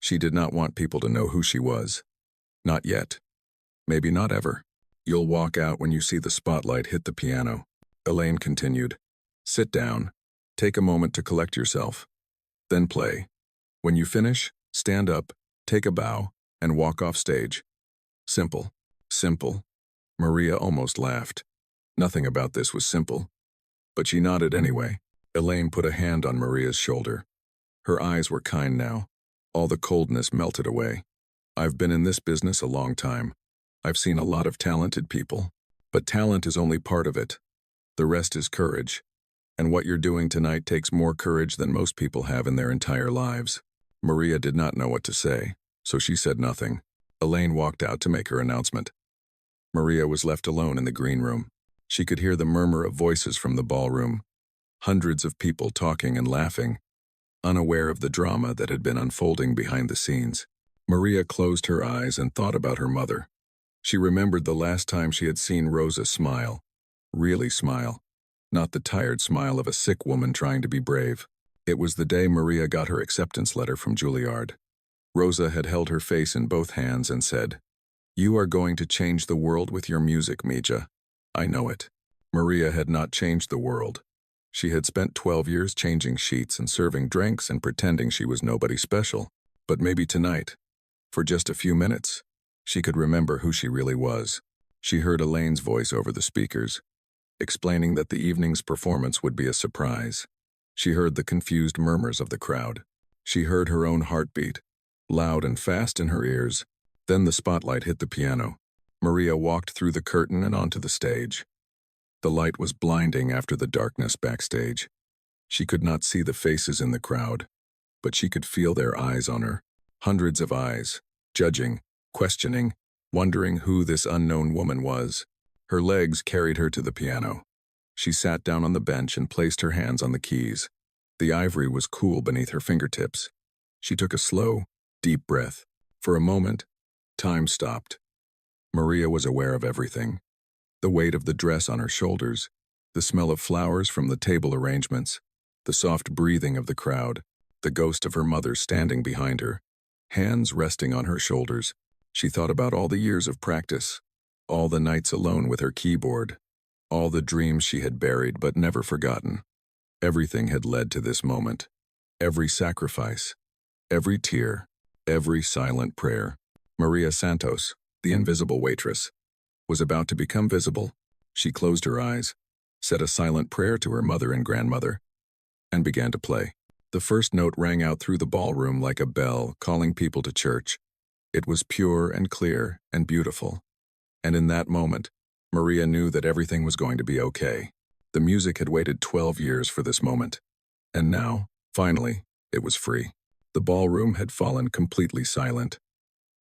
She did not want people to know who she was. Not yet. Maybe not ever. "You'll walk out when you see the spotlight hit the piano," Elaine continued. "Sit down. Take a moment to collect yourself. Then play. When you finish, stand up, take a bow, and walk off stage. Simple. Simple." Maria almost laughed. Nothing about this was simple. But she nodded anyway. Elaine put a hand on Maria's shoulder. Her eyes were kind now. All the coldness melted away. "I've been in this business a long time. I've seen a lot of talented people. But talent is only part of it. The rest is courage. And what you're doing tonight takes more courage than most people have in their entire lives." Maria did not know what to say, so she said nothing. Elaine walked out to make her announcement. Maria was left alone in the green room. She could hear the murmur of voices from the ballroom. Hundreds of people talking and laughing, unaware of the drama that had been unfolding behind the scenes. Maria closed her eyes and thought about her mother. She remembered the last time she had seen Rosa smile. Really smile. Not the tired smile of a sick woman trying to be brave. It was the day Maria got her acceptance letter from Juilliard. Rosa had held her face in both hands and said, You are going to change the world with your music, Mija. I know it. Maria had not changed the world. She had spent 12 years changing sheets and serving drinks and pretending she was nobody special. But maybe tonight, for just a few minutes, she could remember who she really was. She heard Elaine's voice over the speakers, explaining that the evening's performance would be a surprise. She heard the confused murmurs of the crowd. She heard her own heartbeat, loud and fast in her ears. Then the spotlight hit the piano. Maria walked through the curtain and onto the stage. The light was blinding after the darkness backstage. She could not see the faces in the crowd, but she could feel their eyes on her. Hundreds of eyes, judging, questioning, wondering who this unknown woman was. Her legs carried her to the piano. She sat down on the bench and placed her hands on the keys. The ivory was cool beneath her fingertips. She took a slow, deep breath. For a moment, time stopped. Maria was aware of everything. The weight of the dress on her shoulders, the smell of flowers from the table arrangements, the soft breathing of the crowd, the ghost of her mother standing behind her, hands resting on her shoulders. She thought about all the years of practice, all the nights alone with her keyboard, all the dreams she had buried but never forgotten. Everything had led to this moment. Every sacrifice, every tear, every silent prayer. Maria Santos, the invisible waitress, was about to become visible. She closed her eyes, said a silent prayer to her mother and grandmother, and began to play. The first note rang out through the ballroom like a bell, calling people to church. It was pure and clear and beautiful. And in that moment, Maria knew that everything was going to be okay. The music had waited 12 years for this moment. And now, finally, it was free. The ballroom had fallen completely silent.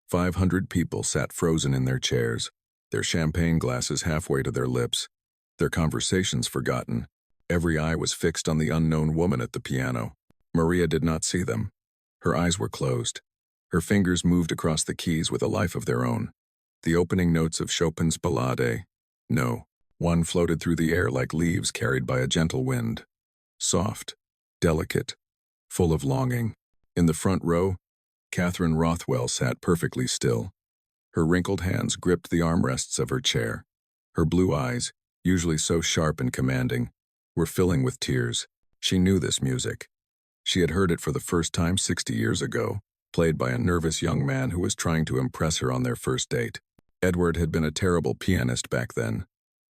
500 people sat frozen in their chairs, their champagne glasses halfway to their lips, their conversations forgotten. Every eye was fixed on the unknown woman at the piano. Maria did not see them. Her eyes were closed. Her fingers moved across the keys with a life of their own. The opening notes of Chopin's Ballade. No, one floated through the air like leaves carried by a gentle wind. Soft, delicate, full of longing. In the front row, Catherine Rothwell sat perfectly still. Her wrinkled hands gripped the armrests of her chair. Her blue eyes, usually so sharp and commanding, were filling with tears. She knew this music. She had heard it for the first time 60 years ago, played by a nervous young man who was trying to impress her on their first date. Edward had been a terrible pianist back then.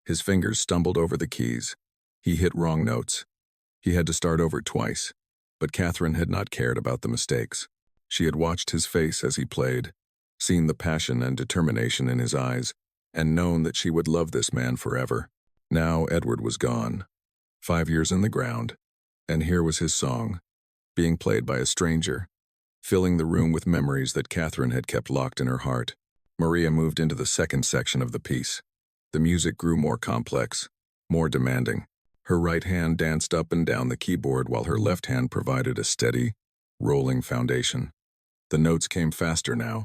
His fingers stumbled over the keys. He hit wrong notes. He had to start over twice, but Catherine had not cared about the mistakes. She had watched his face as he played, seen the passion and determination in his eyes, and known that she would love this man forever. Now Edward was gone, 5 years in the ground, and here was his song, being played by a stranger, filling the room with memories that Catherine had kept locked in her heart. Maria moved into the second section of the piece. The music grew more complex, more demanding. Her right hand danced up and down the keyboard while her left hand provided a steady, rolling foundation. The notes came faster now,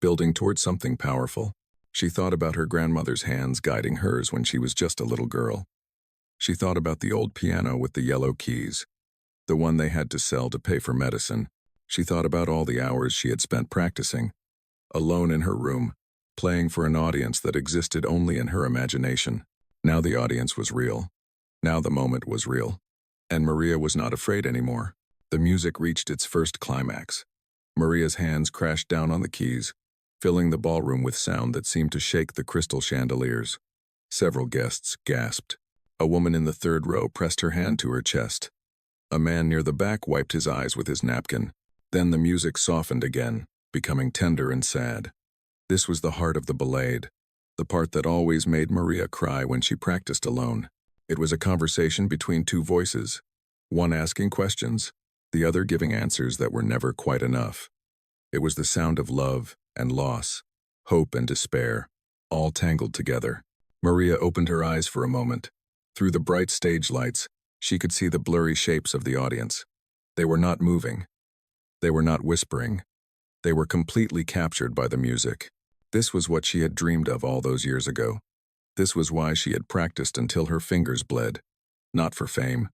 building towards something powerful. She thought about her grandmother's hands guiding hers when she was just a little girl. She thought about the old piano with the yellow keys, the one they had to sell to pay for medicine. She thought about all the hours she had spent practicing, alone in her room, playing for an audience that existed only in her imagination. Now the audience was real. Now the moment was real. And Maria was not afraid anymore. The music reached its first climax. Maria's hands crashed down on the keys, filling the ballroom with sound that seemed to shake the crystal chandeliers. Several guests gasped. A woman in the third row pressed her hand to her chest. A man near the back wiped his eyes with his napkin. Then the music softened again, becoming tender and sad. This was the heart of the ballade, the part that always made Maria cry when she practiced alone. It was a conversation between two voices, one asking questions, the other giving answers that were never quite enough. It was the sound of love and loss, hope and despair, all tangled together. Maria opened her eyes for a moment. Through the bright stage lights, she could see the blurry shapes of the audience. They were not moving. They were not whispering. They were completely captured by the music. This was what she had dreamed of all those years ago. This was why she had practiced until her fingers bled. Not for fame,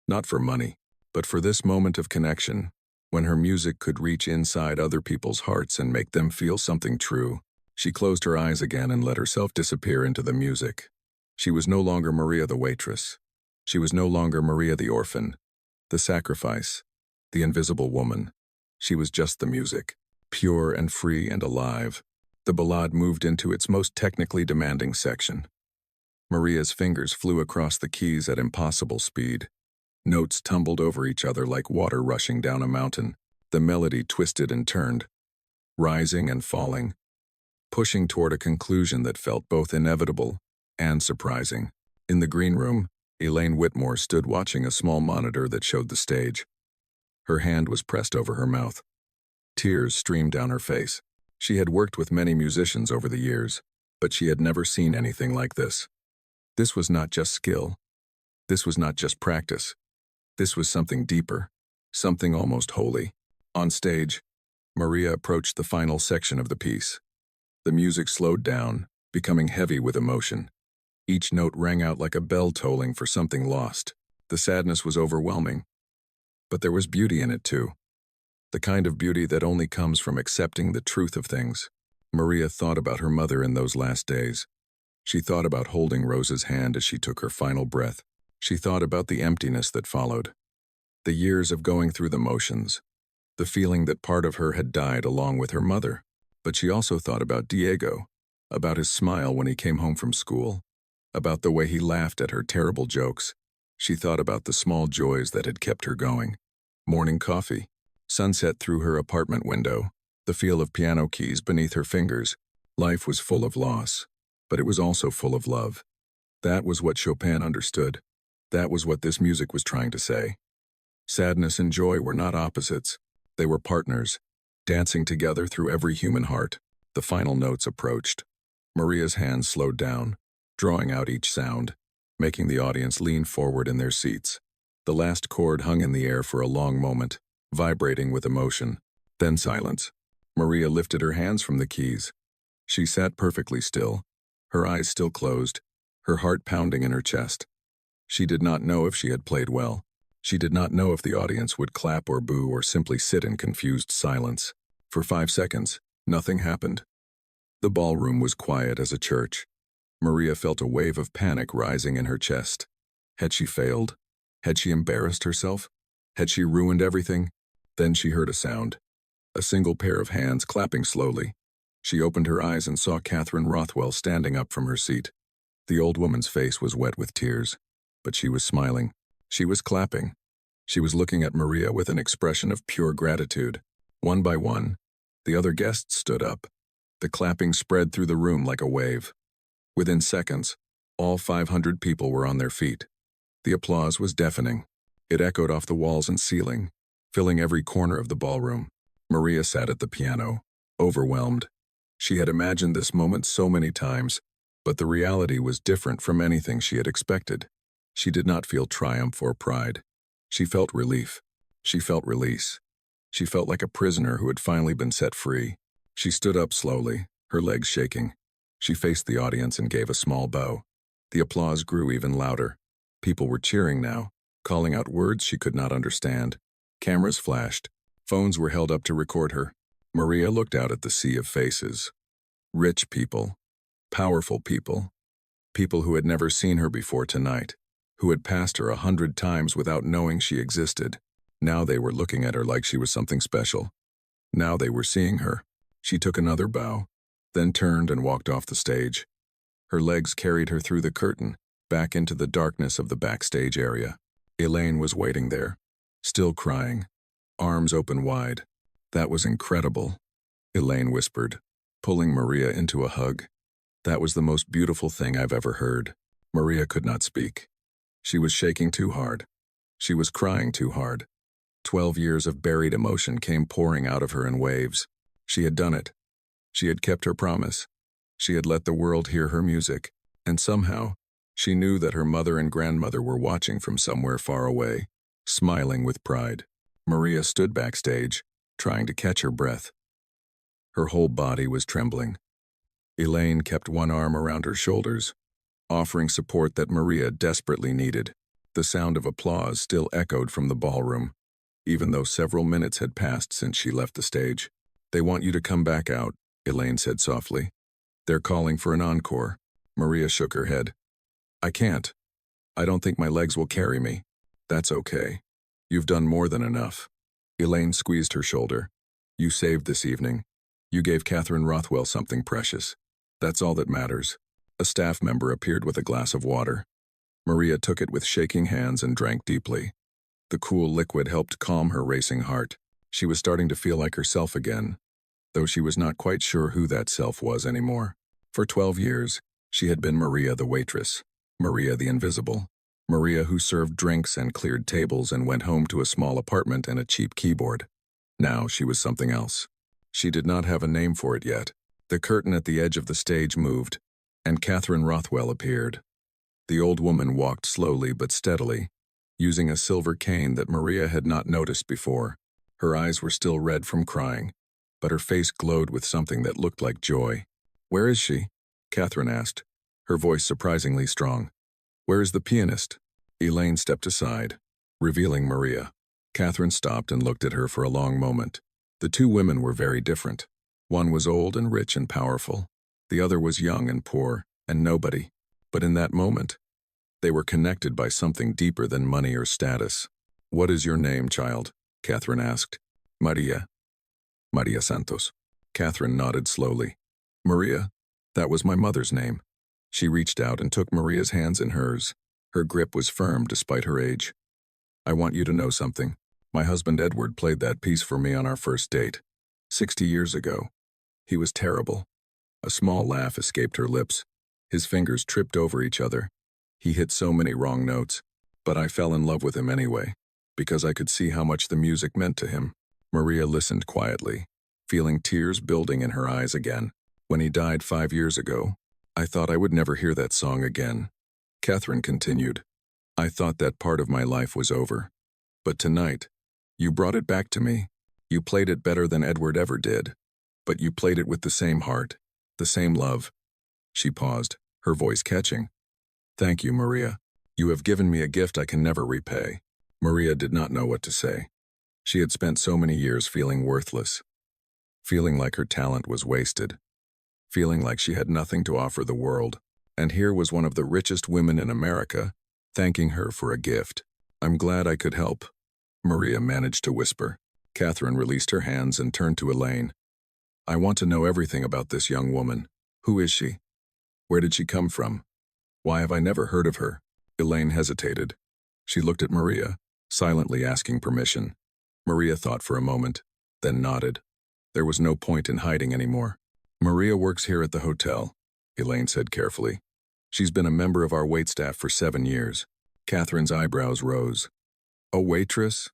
not for money, but for this moment of connection, when her music could reach inside other people's hearts and make them feel something true. She closed her eyes again and let herself disappear into the music. She was no longer Maria the waitress. She was no longer Maria the orphan, the sacrifice, the invisible woman. She was just the music, pure and free and alive. The ballade moved into its most technically demanding section. Maria's fingers flew across the keys at impossible speed. Notes tumbled over each other like water rushing down a mountain. The melody twisted and turned, rising and falling, pushing toward a conclusion that felt both inevitable and surprising. In the green room, Elaine Whitmore stood watching a small monitor that showed the stage. Her hand was pressed over her mouth. Tears streamed down her face. She had worked with many musicians over the years, but she had never seen anything like this. This was not just skill. This was not just practice. This was something deeper, something almost holy. On stage, Maria approached the final section of the piece. The music slowed down, becoming heavy with emotion. Each note rang out like a bell tolling for something lost. The sadness was overwhelming. But there was beauty in it too. The kind of beauty that only comes from accepting the truth of things. Maria thought about her mother in those last days. She thought about holding Rose's hand as she took her final breath. She thought about the emptiness that followed. The years of going through the motions. The feeling that part of her had died along with her mother. But she also thought about Diego, about his smile when he came home from school, about the way he laughed at her terrible jokes. She thought about the small joys that had kept her going. Morning coffee, sunset through her apartment window, the feel of piano keys beneath her fingers. Life was full of loss, but it was also full of love. That was what Chopin understood. That was what this music was trying to say. Sadness and joy were not opposites. They were partners, dancing together through every human heart. The final notes approached. Maria's hands slowed down, drawing out each sound, making the audience lean forward in their seats. The last chord hung in the air for a long moment, vibrating with emotion. Then silence. Maria lifted her hands from the keys. She sat perfectly still, her eyes still closed, her heart pounding in her chest. She did not know if she had played well. She did not know if the audience would clap or boo or simply sit in confused silence. For 5 seconds, nothing happened. The ballroom was quiet as a church. Maria felt a wave of panic rising in her chest. Had she failed? Had she embarrassed herself? Had she ruined everything? Then she heard a sound. A single pair of hands clapping slowly. She opened her eyes and saw Catherine Rothwell standing up from her seat. The old woman's face was wet with tears, but she was smiling. She was clapping. She was looking at Maria with an expression of pure gratitude. One by one, the other guests stood up. The clapping spread through the room like a wave. Within seconds, all 500 people were on their feet. The applause was deafening. It echoed off the walls and ceiling, filling every corner of the ballroom. Maria sat at the piano, overwhelmed. She had imagined this moment so many times, but the reality was different from anything she had expected. She did not feel triumph or pride. She felt relief. She felt release. She felt like a prisoner who had finally been set free. She stood up slowly, her legs shaking. She faced the audience and gave a small bow. The applause grew even louder. People were cheering now, calling out words she could not understand. Cameras flashed. Phones were held up to record her. Maria looked out at the sea of faces. Rich people, powerful people, people who had never seen her before tonight, who had passed her 100 times without knowing she existed. Now they were looking at her like she was something special. Now they were seeing her. She took another bow, then turned and walked off the stage. Her legs carried her through the curtain, back into the darkness of the backstage area. Elaine was waiting there, still crying, arms open wide. That was incredible, Elaine whispered, pulling Maria into a hug. That was the most beautiful thing I've ever heard. Maria could not speak. She was shaking too hard. She was crying too hard. 12 years of buried emotion came pouring out of her in waves. She had done it. She had kept her promise. She had let the world hear her music, and somehow, she knew that her mother and grandmother were watching from somewhere far away, smiling with pride. Maria stood backstage, trying to catch her breath. Her whole body was trembling. Elaine kept one arm around her shoulders, offering support that Maria desperately needed. The sound of applause still echoed from the ballroom, even though several minutes had passed since she left the stage. "They want you to come back out," Elaine said softly. They're calling for an encore. Maria shook her head. I can't. I don't think my legs will carry me. That's okay. You've done more than enough. Elaine squeezed her shoulder. You saved this evening. You gave Catherine Rothwell something precious. That's all that matters. A staff member appeared with a glass of water. Maria took it with shaking hands and drank deeply. The cool liquid helped calm her racing heart. She was starting to feel like herself again, though she was not quite sure who that self was anymore. For 12 years, she had been Maria the waitress, Maria the invisible, Maria who served drinks and cleared tables and went home to a small apartment and a cheap keyboard. Now she was something else. She did not have a name for it yet. The curtain at the edge of the stage moved, and Catherine Rothwell appeared. The old woman walked slowly but steadily, using a silver cane that Maria had not noticed before. Her eyes were still red from crying, but her face glowed with something that looked like joy. Where is she? Catherine asked, her voice surprisingly strong. Where is the pianist? Elaine stepped aside, revealing Maria. Catherine stopped and looked at her for a long moment. The two women were very different. One was old and rich and powerful. The other was young and poor and nobody. But in that moment, they were connected by something deeper than money or status. What is your name, child? Catherine asked. Maria. Maria Santos. Catherine nodded slowly. Maria? That was my mother's name. She reached out and took Maria's hands in hers. Her grip was firm despite her age. I want you to know something. My husband Edward played that piece for me on our first date. 60 years ago. He was terrible. A small laugh escaped her lips. His fingers tripped over each other. He hit so many wrong notes, but I fell in love with him anyway, because I could see how much the music meant to him. Maria listened quietly, feeling tears building in her eyes again. When he died 5 years ago, I thought I would never hear that song again. Catherine continued. I thought that part of my life was over. But tonight, you brought it back to me. You played it better than Edward ever did. But you played it with the same heart, the same love. She paused, her voice catching. Thank you, Maria. You have given me a gift I can never repay. Maria did not know what to say. She had spent so many years feeling worthless, feeling like her talent was wasted, feeling like she had nothing to offer the world. And here was one of the richest women in America, thanking her for a gift. I'm glad I could help, Maria managed to whisper. Catherine released her hands and turned to Elaine. I want to know everything about this young woman. Who is she? Where did she come from? Why have I never heard of her? Elaine hesitated. She looked at Maria, silently asking permission. Maria thought for a moment, then nodded. There was no point in hiding anymore. Maria works here at the hotel, Elaine said carefully. She's been a member of our waitstaff for 7 years. Catherine's eyebrows rose. A waitress?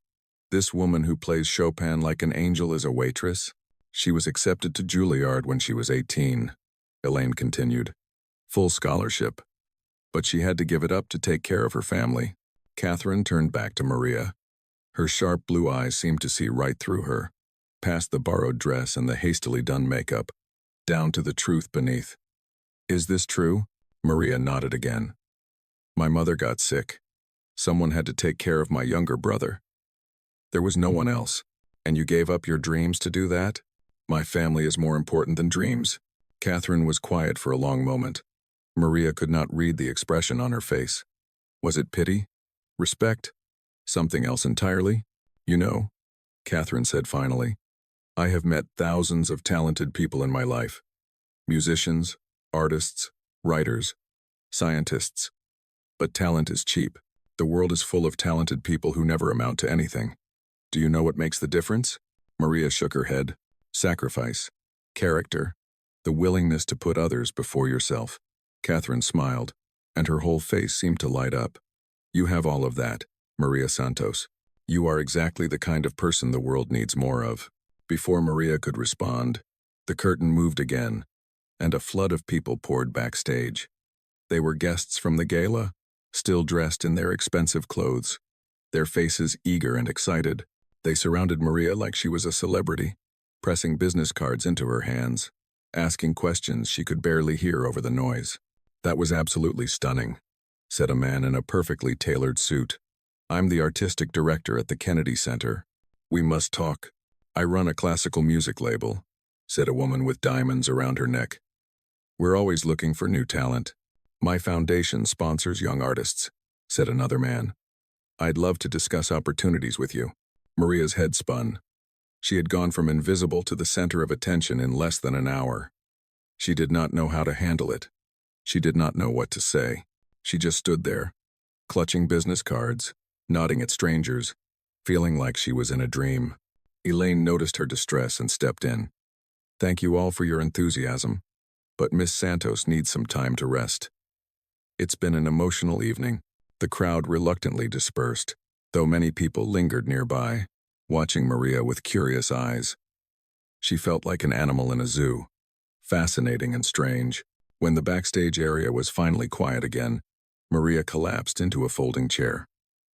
This woman who plays Chopin like an angel is a waitress? She was accepted to Juilliard when she was 18, Elaine continued. Full scholarship. But she had to give it up to take care of her family. Catherine turned back to Maria. Her sharp blue eyes seemed to see right through her, past the borrowed dress and the hastily done makeup, down to the truth beneath. Is this true? Maria nodded again. My mother got sick. Someone had to take care of my younger brother. There was no one else. And you gave up your dreams to do that? My family is more important than dreams. Catherine was quiet for a long moment. Maria could not read the expression on her face. Was it pity? Respect? Something else entirely? You know, Catherine said finally, I have met thousands of talented people in my life. Musicians, artists, writers, scientists. But talent is cheap. The world is full of talented people who never amount to anything. Do you know what makes the difference? Maria shook her head. Sacrifice. Character. The willingness to put others before yourself. Catherine smiled, and her whole face seemed to light up. You have all of that, Maria Santos. You are exactly the kind of person the world needs more of. Before Maria could respond, the curtain moved again, and a flood of people poured backstage. They were guests from the gala, still dressed in their expensive clothes, their faces eager and excited. They surrounded Maria like she was a celebrity, pressing business cards into her hands, asking questions she could barely hear over the noise. That was absolutely stunning, said a man in a perfectly tailored suit. I'm the artistic director at the Kennedy Center. We must talk. I run a classical music label, said a woman with diamonds around her neck. We're always looking for new talent. My foundation sponsors young artists, said another man. I'd love to discuss opportunities with you. Maria's head spun. She had gone from invisible to the center of attention in less than an hour. She did not know how to handle it. She did not know what to say. She just stood there, clutching business cards, nodding at strangers, feeling like she was in a dream. Elaine noticed her distress and stepped in. Thank you all for your enthusiasm, but Miss Santos needs some time to rest. It's been an emotional evening. The crowd reluctantly dispersed, though many people lingered nearby, watching Maria with curious eyes. She felt like an animal in a zoo, fascinating and strange. When the backstage area was finally quiet again, Maria collapsed into a folding chair.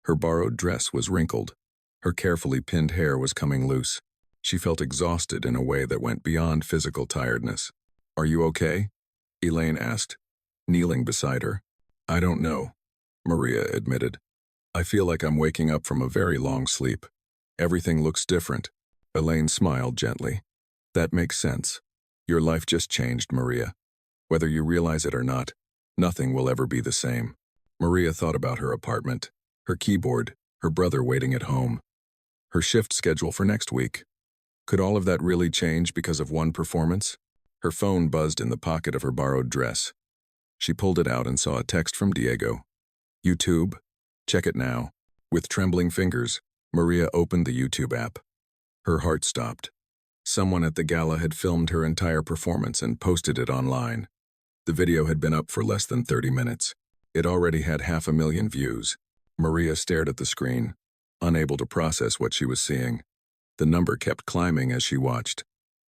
Her borrowed dress was wrinkled. Her carefully pinned hair was coming loose. She felt exhausted in a way that went beyond physical tiredness. Are you okay? Elaine asked, kneeling beside her. I don't know, Maria admitted. I feel like I'm waking up from a very long sleep. Everything looks different. Elaine smiled gently. That makes sense. Your life just changed, Maria. Whether you realize it or not, nothing will ever be the same. Maria thought about her apartment, her keyboard, her brother waiting at home, her shift schedule for next week. Could all of that really change because of one performance? Her phone buzzed in the pocket of her borrowed dress. She pulled it out and saw a text from Diego. YouTube? Check it now. With trembling fingers, Maria opened the YouTube app. Her heart stopped. Someone at the gala had filmed her entire performance and posted it online. The video had been up for less than 30 minutes. It already had 500,000 views. Maria stared at the screen, unable to process what she was seeing. The number kept climbing as she watched.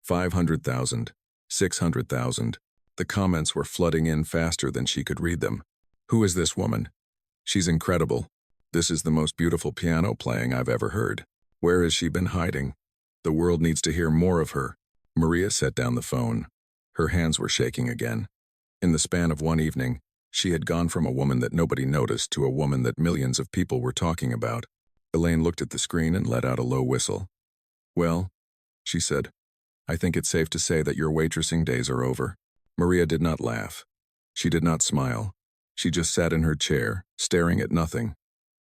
500,000, 600,000. The comments were flooding in faster than she could read them. Who is this woman? She's incredible. This is the most beautiful piano playing I've ever heard. Where has she been hiding? The world needs to hear more of her. Maria set down the phone. Her hands were shaking again. In the span of one evening, she had gone from a woman that nobody noticed to a woman that millions of people were talking about. Elaine looked at the screen and let out a low whistle. Well, she said, I think it's safe to say that your waitressing days are over. Maria did not laugh. She did not smile. She just sat in her chair, staring at nothing,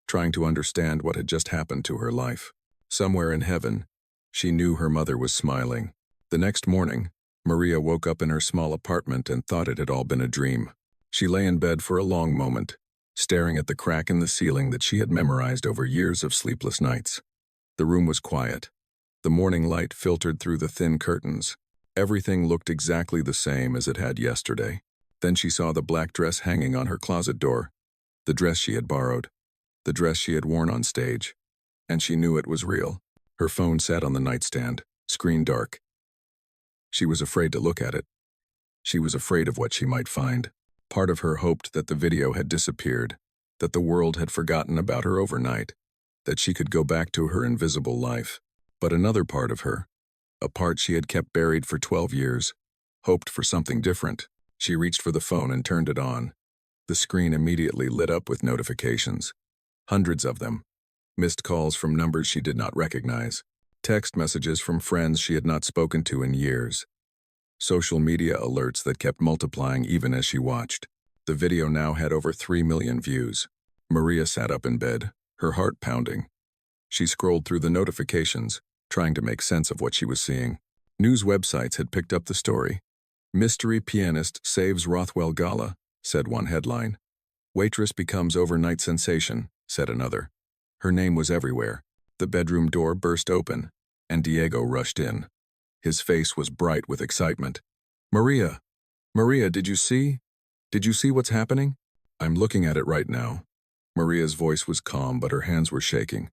trying to understand what had just happened to her life. Somewhere in heaven, she knew her mother was smiling. The next morning, Maria woke up in her small apartment and thought it had all been a dream. She lay in bed for a long moment, staring at the crack in the ceiling that she had memorized over years of sleepless nights. The room was quiet. The morning light filtered through the thin curtains. Everything looked exactly the same as it had yesterday. Then she saw the black dress hanging on her closet door, the dress she had borrowed, the dress she had worn on stage, and she knew it was real. Her phone sat on the nightstand, screen dark. She was afraid to look at it. She was afraid of what she might find. Part of her hoped that the video had disappeared, that the world had forgotten about her overnight, that she could go back to her invisible life. But another part of her, a part she had kept buried for 12 years, hoped for something different. She reached for the phone and turned it on. The screen immediately lit up with notifications. Hundreds of them. Missed calls from numbers she did not recognize. Text messages from friends she had not spoken to in years. Social media alerts that kept multiplying even as she watched. The video now had over 3 million views. Maria sat up in bed, her heart pounding. She scrolled through the notifications, trying to make sense of what she was seeing. News websites had picked up the story. Mystery pianist saves Rothwell Gala, said one headline. Waitress becomes overnight sensation, said another. Her name was everywhere. The bedroom door burst open, and Diego rushed in. His face was bright with excitement. Maria! Maria, did you see? Did you see what's happening? I'm looking at it right now. Maria's voice was calm, but her hands were shaking.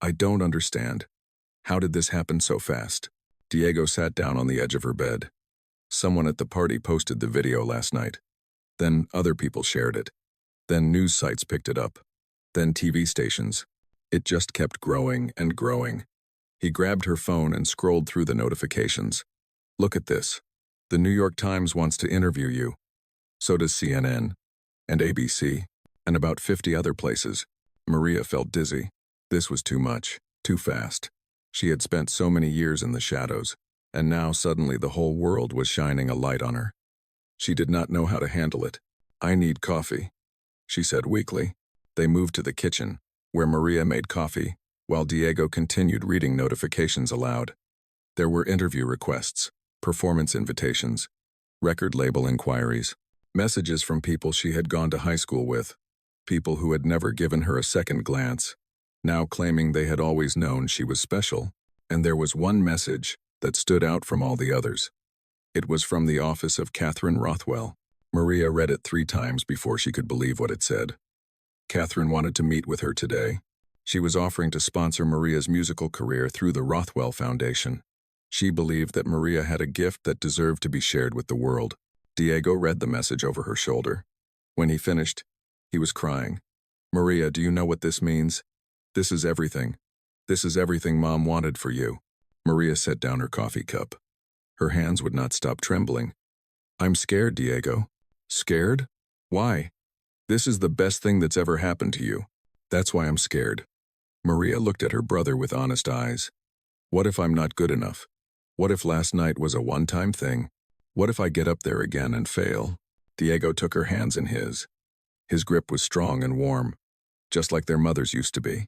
I don't understand. How did this happen so fast? Diego sat down on the edge of her bed. Someone at the party posted the video last night. Then other people shared it. Then news sites picked it up. Then TV stations. It just kept growing and growing. He grabbed her phone and scrolled through the notifications. Look at this. The New York Times wants to interview you. So does CNN, and ABC, and about 50 other places. Maria felt dizzy. This was too much, too fast. She had spent so many years in the shadows, and now suddenly the whole world was shining a light on her. She did not know how to handle it. "I need coffee," she said weakly. They moved to the kitchen, where Maria made coffee, while Diego continued reading notifications aloud. There were interview requests, performance invitations, record label inquiries, messages from people she had gone to high school with, people who had never given her a second glance, now claiming they had always known she was special. And there was one message that stood out from all the others. It was from the office of Catherine Rothwell. Maria read it 3 times before she could believe what it said. Catherine wanted to meet with her today. She was offering to sponsor Maria's musical career through the Rothwell Foundation. She believed that Maria had a gift that deserved to be shared with the world. Diego read the message over her shoulder. When he finished, he was crying. "Maria, do you know what this means? This is everything. This is everything Mom wanted for you." Maria set down her coffee cup. Her hands would not stop trembling. "I'm scared, Diego." "Scared? Why? This is the best thing that's ever happened to you. That's why I'm scared." Maria looked at her brother with honest eyes. "What if I'm not good enough? What if last night was a one-time thing? What if I get up there again and fail?" Diego took her hands in his. His grip was strong and warm, just like their mothers used to be.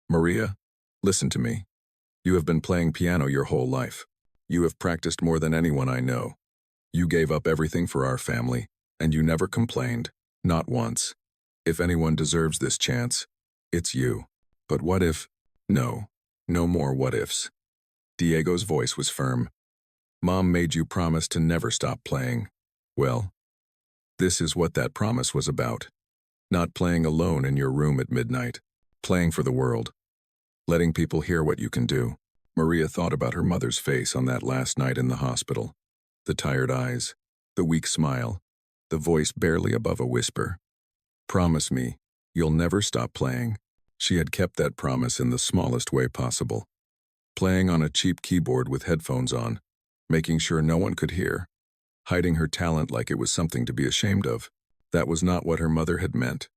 "Maria, listen to me. You have been playing piano your whole life. You have practiced more than anyone I know. You gave up everything for our family, and you never complained, not once. If anyone deserves this chance, it's you. But what if? No, no more what ifs." Diego's voice was firm. "Mom made you promise to never stop playing. Well, this is what that promise was about. Not playing alone in your room at midnight, playing for the world. Letting people hear what you can do." Maria thought about her mother's face on that last night in the hospital. The tired eyes, the weak smile, the voice barely above a whisper. "Promise me, you'll never stop playing." She had kept that promise in the smallest way possible. Playing on a cheap keyboard with headphones on, making sure no one could hear, hiding her talent like it was something to be ashamed of. That was not what her mother had meant.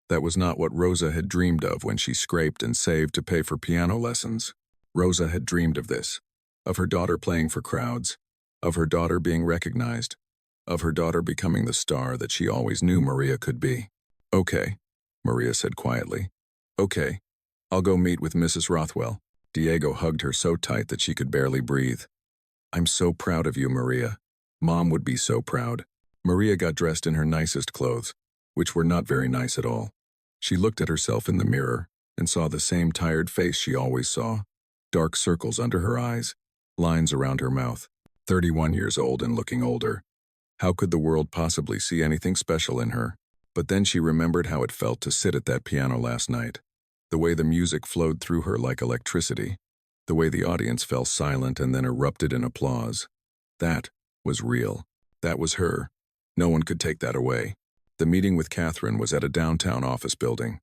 That was not what Rosa had dreamed of when she scraped and saved to pay for piano lessons. Rosa had dreamed of this, of her daughter playing for crowds, of her daughter being recognized, of her daughter becoming the star that she always knew Maria could be. "Okay," Maria said quietly. "Okay, I'll go meet with Mrs. Rothwell." Diego hugged her so tight that she could barely breathe. "I'm so proud of you, Maria. Mom would be so proud." Maria got dressed in her nicest clothes, which were not very nice at all. She looked at herself in the mirror and saw the same tired face she always saw. Dark circles under her eyes, lines around her mouth. 31 years old and looking older. How could the world possibly see anything special in her? But then she remembered how it felt to sit at that piano last night. The way the music flowed through her like electricity. The way the audience fell silent and then erupted in applause. That was real. That was her. No one could take that away. The meeting with Catherine was at a downtown office building.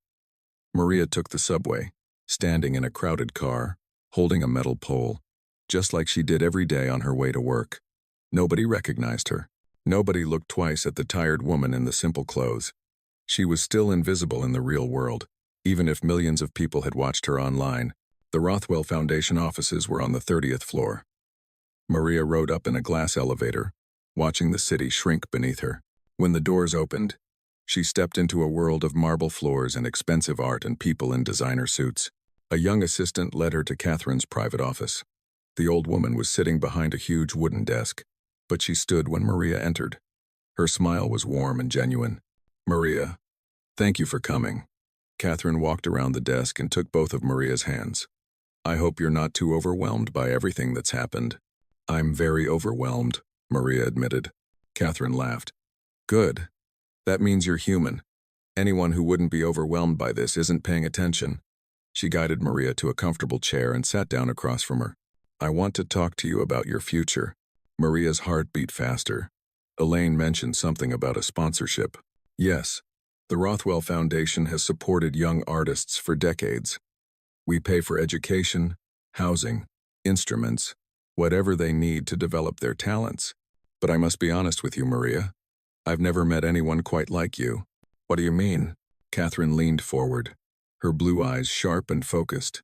Maria took the subway, standing in a crowded car, holding a metal pole, just like she did every day on her way to work. Nobody recognized her. Nobody looked twice at the tired woman in the simple clothes. She was still invisible in the real world, even if millions of people had watched her online. The Rothwell Foundation offices were on the 30th floor. Maria rode up in a glass elevator, watching the city shrink beneath her. When the doors opened, she stepped into a world of marble floors and expensive art and people in designer suits. A young assistant led her to Catherine's private office. The old woman was sitting behind a huge wooden desk, but she stood when Maria entered. Her smile was warm and genuine. "Maria, thank you for coming." Catherine walked around the desk and took both of Maria's hands. "I hope you're not too overwhelmed by everything that's happened." "I'm very overwhelmed," Maria admitted. Catherine laughed. "Good. That means you're human. Anyone who wouldn't be overwhelmed by this isn't paying attention." She guided Maria to a comfortable chair and sat down across from her. "I want to talk to you about your future." Maria's heart beat faster. Elaine mentioned something about a sponsorship. "Yes, the Rothwell Foundation has supported young artists for decades. We pay for education, housing, instruments, whatever they need to develop their talents. But I must be honest with you, Maria. I've never met anyone quite like you." "What do you mean?" Catherine leaned forward, her blue eyes sharp and focused.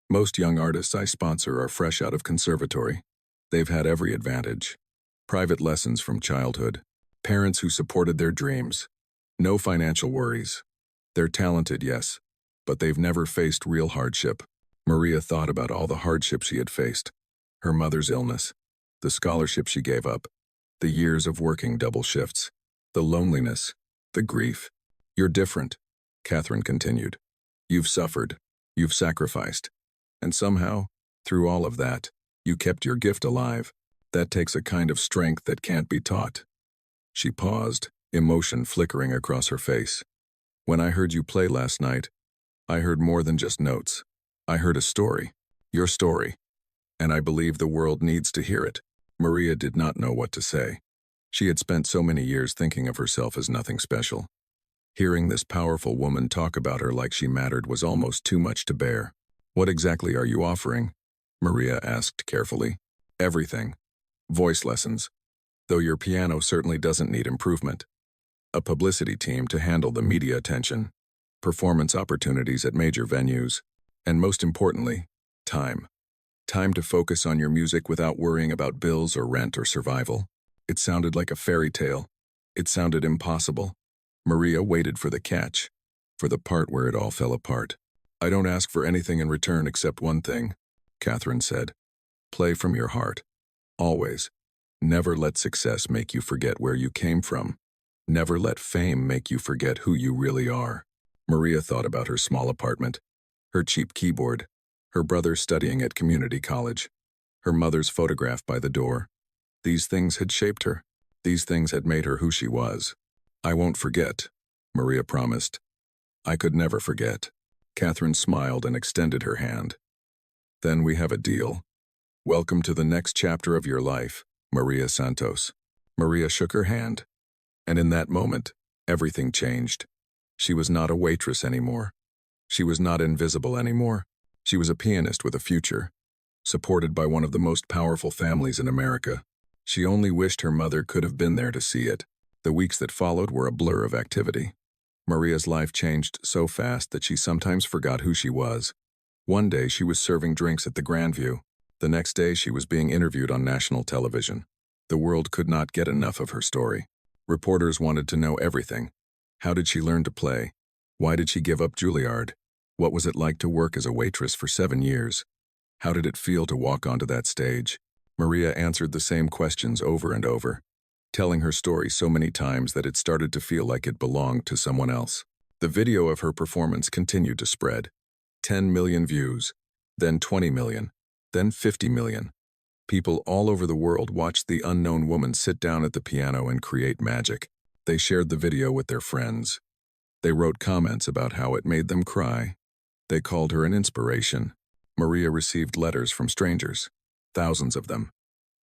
"Most young artists I sponsor are fresh out of conservatory. They've had every advantage. Private lessons from childhood, Parents who supported their dreams. No financial worries. They're talented, yes, but they've never faced real hardship. Maria thought about all the hardship she had faced. Her mother's illness, the scholarship she gave up, the years of working double shifts, the loneliness, the grief. You're different, Catherine continued. You've suffered, you've sacrificed, and somehow, through all of that, you kept your gift alive. That takes a kind of strength that can't be taught. She paused, emotion flickering across her face. When I heard you play last night, I heard more than just notes. I heard a story, your story, and I believe the world needs to hear it. Maria did not know what to say. She had spent so many years thinking of herself as nothing special. Hearing this powerful woman talk about her like she mattered was almost too much to bear. What exactly are you offering? Maria asked carefully. Everything. Voice lessons. Though your piano certainly doesn't need improvement. A publicity team to handle the media attention. Performance opportunities at major venues. And most importantly, time. Time to focus on your music without worrying about bills or rent or survival. It sounded like a fairy tale. It sounded impossible. Maria waited for the catch, for the part where it all fell apart. I don't ask for anything in return except one thing, Catherine said. Play from your heart. Always. Never let success make you forget where you came from. Never let fame make you forget who you really are. Maria thought about her small apartment, her cheap keyboard, her brother studying at community college, her mother's photograph by the door. These things had shaped her. These things had made her who she was. I won't forget, Maria promised. I could never forget. Catherine smiled and extended her hand. Then we have a deal. Welcome to the next chapter of your life, Maria Santos. Maria shook her hand. And in that moment, everything changed. She was not a waitress anymore. She was not invisible anymore. She was a pianist with a future, supported by one of the most powerful families in America. She only wished her mother could have been there to see it. The weeks that followed were a blur of activity. Maria's life changed so fast that she sometimes forgot who she was. One day she was serving drinks at the Grandview. The next day she was being interviewed on national television. The world could not get enough of her story. Reporters wanted to know everything. How did she learn to play? Why did she give up Juilliard? What was it like to work as a waitress for 7 years? How did it feel to walk onto that stage? Maria answered the same questions over and over, telling her story so many times that it started to feel like it belonged to someone else. The video of her performance continued to spread. 10 million views, then 20 million, then 50 million. People all over the world watched the unknown woman sit down at the piano and create magic. They shared the video with their friends. They wrote comments about how it made them cry. They called her an inspiration. Maria received letters from strangers, thousands of them.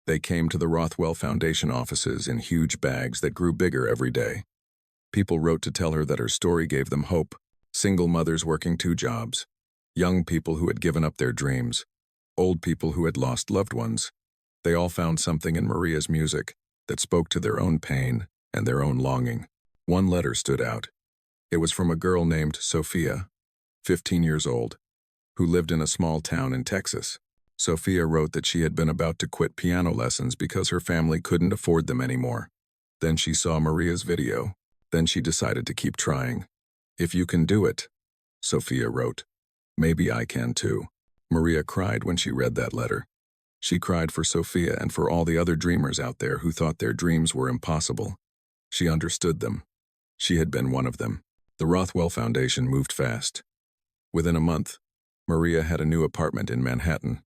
They came to the Rothwell Foundation offices in huge bags that grew bigger every day. People wrote to tell her that her story gave them hope. Single mothers working 2 jobs. Young people who had given up their dreams. Old people who had lost loved ones. They all found something in Maria's music that spoke to their own pain and their own longing. One letter stood out. It was from a girl named Sophia, 15 years old, who lived in a small town in Texas. Sophia wrote that she had been about to quit piano lessons because her family couldn't afford them anymore. Then she saw Maria's video. Then she decided to keep trying. If you can do it, Sophia wrote, maybe I can too. Maria cried when she read that letter. She cried for Sophia and for all the other dreamers out there who thought their dreams were impossible. She understood them. She had been one of them. The Rothwell Foundation moved fast. Within a month, Maria had a new apartment in Manhattan.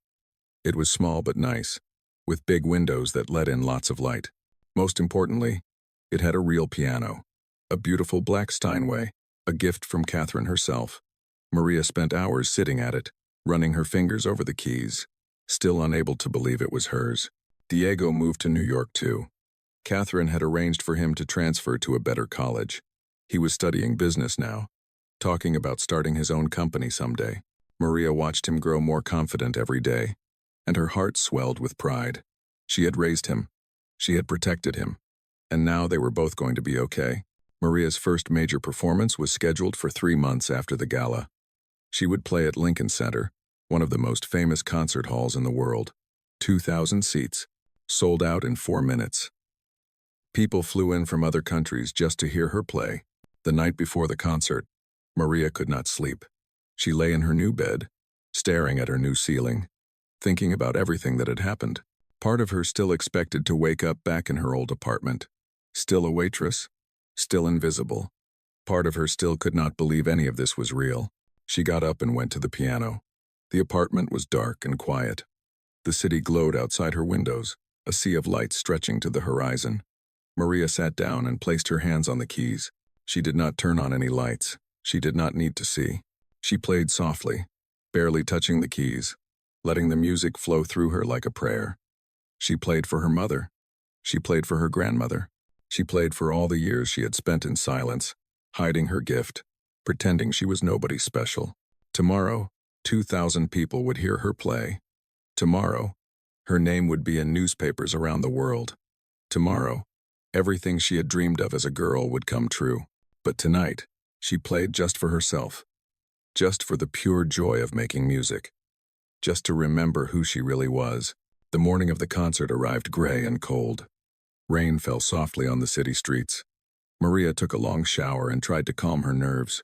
It was small but nice, with big windows that let in lots of light. Most importantly, it had a real piano, a beautiful black Steinway, a gift from Catherine herself. Maria spent hours sitting at it, running her fingers over the keys, still unable to believe it was hers. Diego moved to New York too. Catherine had arranged for him to transfer to a better college. He was studying business now, talking about starting his own company someday. Maria watched him grow more confident every day, and her heart swelled with pride. She had raised him. She had protected him. And now they were both going to be okay. Maria's first major performance was scheduled for 3 months after the gala. She would play at Lincoln Center, one of the most famous concert halls in the world. 2,000 seats, sold out in 4 minutes. People flew in from other countries just to hear her play. The night before the concert, Maria could not sleep. She lay in her new bed, staring at her new ceiling, thinking about everything that had happened. Part of her still expected to wake up back in her old apartment, still a waitress, still invisible. Part of her still could not believe any of this was real. She got up and went to the piano. The apartment was dark and quiet. The city glowed outside her windows, a sea of lights stretching to the horizon. Maria sat down and placed her hands on the keys. She did not turn on any lights. She did not need to see. She played softly, barely touching the keys, letting the music flow through her like a prayer. She played for her mother. She played for her grandmother. She played for all the years she had spent in silence, hiding her gift, pretending she was nobody special. Tomorrow, 2,000 people would hear her play. Tomorrow, her name would be in newspapers around the world. Tomorrow, everything she had dreamed of as a girl would come true. But tonight, she played just for herself, just for the pure joy of making music, just to remember who she really was. The morning of the concert arrived gray and cold. Rain fell softly on the city streets. Maria took a long shower and tried to calm her nerves.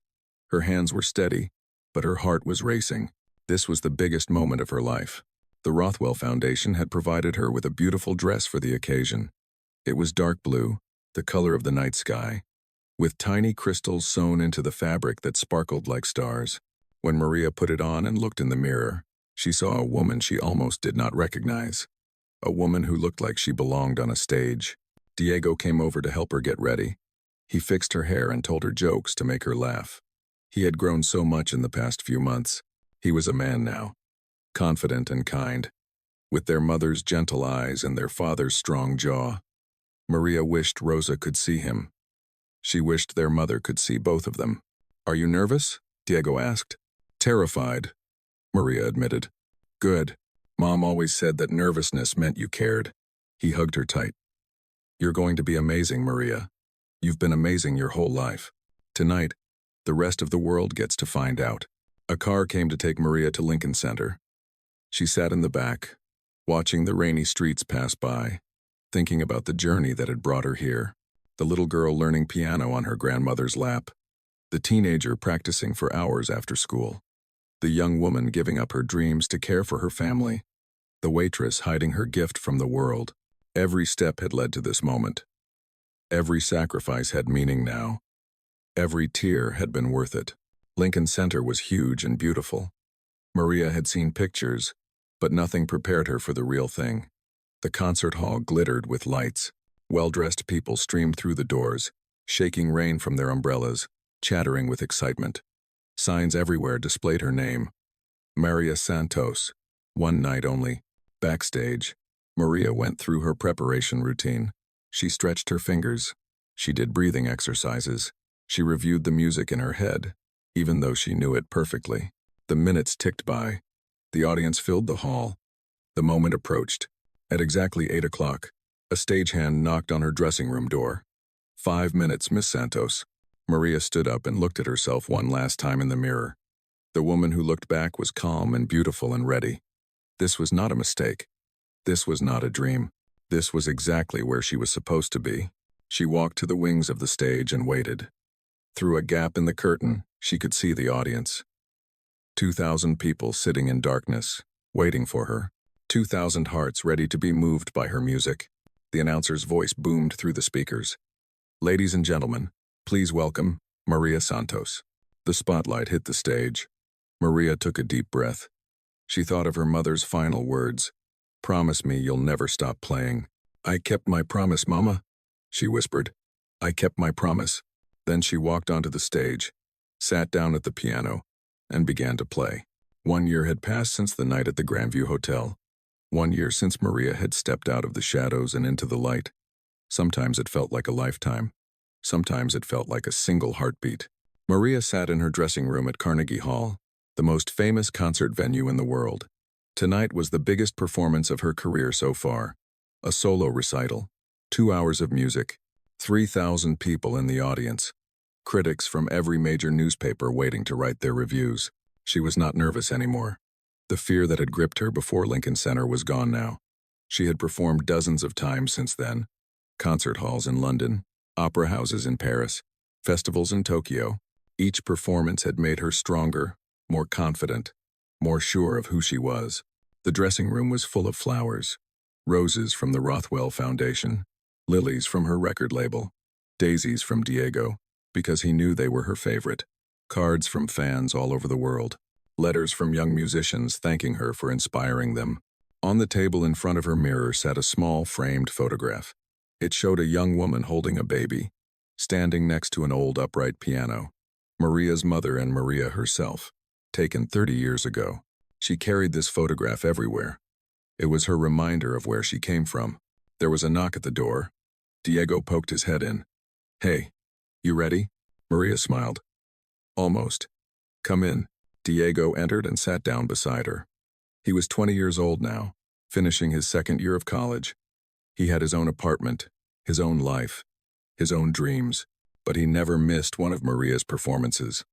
Her hands were steady, but her heart was racing. This was the biggest moment of her life. The Rothwell Foundation had provided her with a beautiful dress for the occasion. It was dark blue, the color of the night sky, with tiny crystals sewn into the fabric that sparkled like stars. When Maria put it on and looked in the mirror, she saw a woman she almost did not recognize. A woman who looked like she belonged on a stage. Diego came over to help her get ready. He fixed her hair and told her jokes to make her laugh. He had grown so much in the past few months. He was a man now, confident and kind, with their mother's gentle eyes and their father's strong jaw. Maria wished Rosa could see him. She wished their mother could see both of them. "Are you nervous?" Diego asked. "Terrified," Maria admitted. "Good. Mom always said that nervousness meant you cared." He hugged her tight. "You're going to be amazing, Maria. You've been amazing your whole life. Tonight, the rest of the world gets to find out." A car came to take Maria to Lincoln Center. She sat in the back, watching the rainy streets pass by, thinking about the journey that had brought her here. The little girl learning piano on her grandmother's lap. The teenager practicing for hours after school. The young woman giving up her dreams to care for her family. The waitress hiding her gift from the world. Every step had led to this moment. Every sacrifice had meaning now. Every tear had been worth it. Lincoln Center was huge and beautiful. Maria had seen pictures, but nothing prepared her for the real thing. The concert hall glittered with lights. Well-dressed people streamed through the doors, shaking rain from their umbrellas, chattering with excitement. Signs everywhere displayed her name. Maria Santos. One night only. Backstage, Maria went through her preparation routine. She stretched her fingers. She did breathing exercises. She reviewed the music in her head, even though she knew it perfectly. The minutes ticked by. The audience filled the hall. The moment approached. At exactly 8 o'clock, a stagehand knocked on her dressing room door. 5 minutes, Miss Santos." Maria stood up and looked at herself one last time in the mirror. The woman who looked back was calm and beautiful and ready. This was not a mistake. This was not a dream. This was exactly where she was supposed to be. She walked to the wings of the stage and waited. Through a gap in the curtain, she could see the audience. 2,000 people sitting in darkness, waiting for her. 2,000 hearts ready to be moved by her music. The announcer's voice boomed through the speakers. "Ladies and gentlemen, please welcome Maria Santos." The spotlight hit the stage. Maria took a deep breath. She thought of her mother's final words. "Promise me you'll never stop playing." "I kept my promise, Mama," she whispered. "I kept my promise." Then she walked onto the stage, sat down at the piano, and began to play. 1 year had passed since the night at the Grandview Hotel. 1 year since Maria had stepped out of the shadows and into the light. Sometimes it felt like a lifetime. Sometimes it felt like a single heartbeat. Maria sat in her dressing room at Carnegie Hall, the most famous concert venue in the world. Tonight was the biggest performance of her career so far. A solo recital, 2 hours of music, 3,000 people in the audience. Critics from every major newspaper waiting to write their reviews. She was not nervous anymore. The fear that had gripped her before Lincoln Center was gone now. She had performed dozens of times since then. Concert halls in London, opera houses in Paris, festivals in Tokyo. Each performance had made her stronger, more confident, more sure of who she was. The dressing room was full of flowers, roses from the Rothwell Foundation, lilies from her record label, daisies from Diego, because he knew they were her favorite, cards from fans all over the world, letters from young musicians thanking her for inspiring them. On the table in front of her mirror sat a small framed photograph. It showed a young woman holding a baby, standing next to an old upright piano. Maria's mother and Maria herself, taken 30 years ago. She carried this photograph everywhere. It was her reminder of where she came from. There was a knock at the door. Diego poked his head in. "Hey, you ready?" Maria smiled. "Almost. Come in." Diego entered and sat down beside her. He was 20 years old now, finishing his second year of college. He had his own apartment, his own life, his own dreams, but he never missed one of Maria's performances.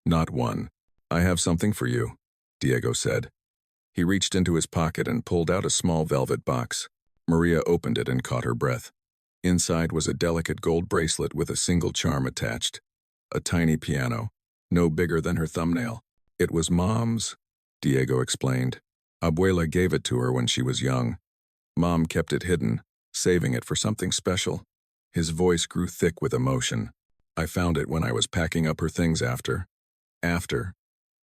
Not one. "I have something for you," Diego said. He reached into his pocket and pulled out a small velvet box. Maria opened it and caught her breath. Inside was a delicate gold bracelet with a single charm attached. A tiny piano, no bigger than her thumbnail. "It was Mom's," Diego explained. "Abuela gave it to her when she was young. Mom kept it hidden, saving it for something special." His voice grew thick with emotion. "I found it when I was packing up her things after.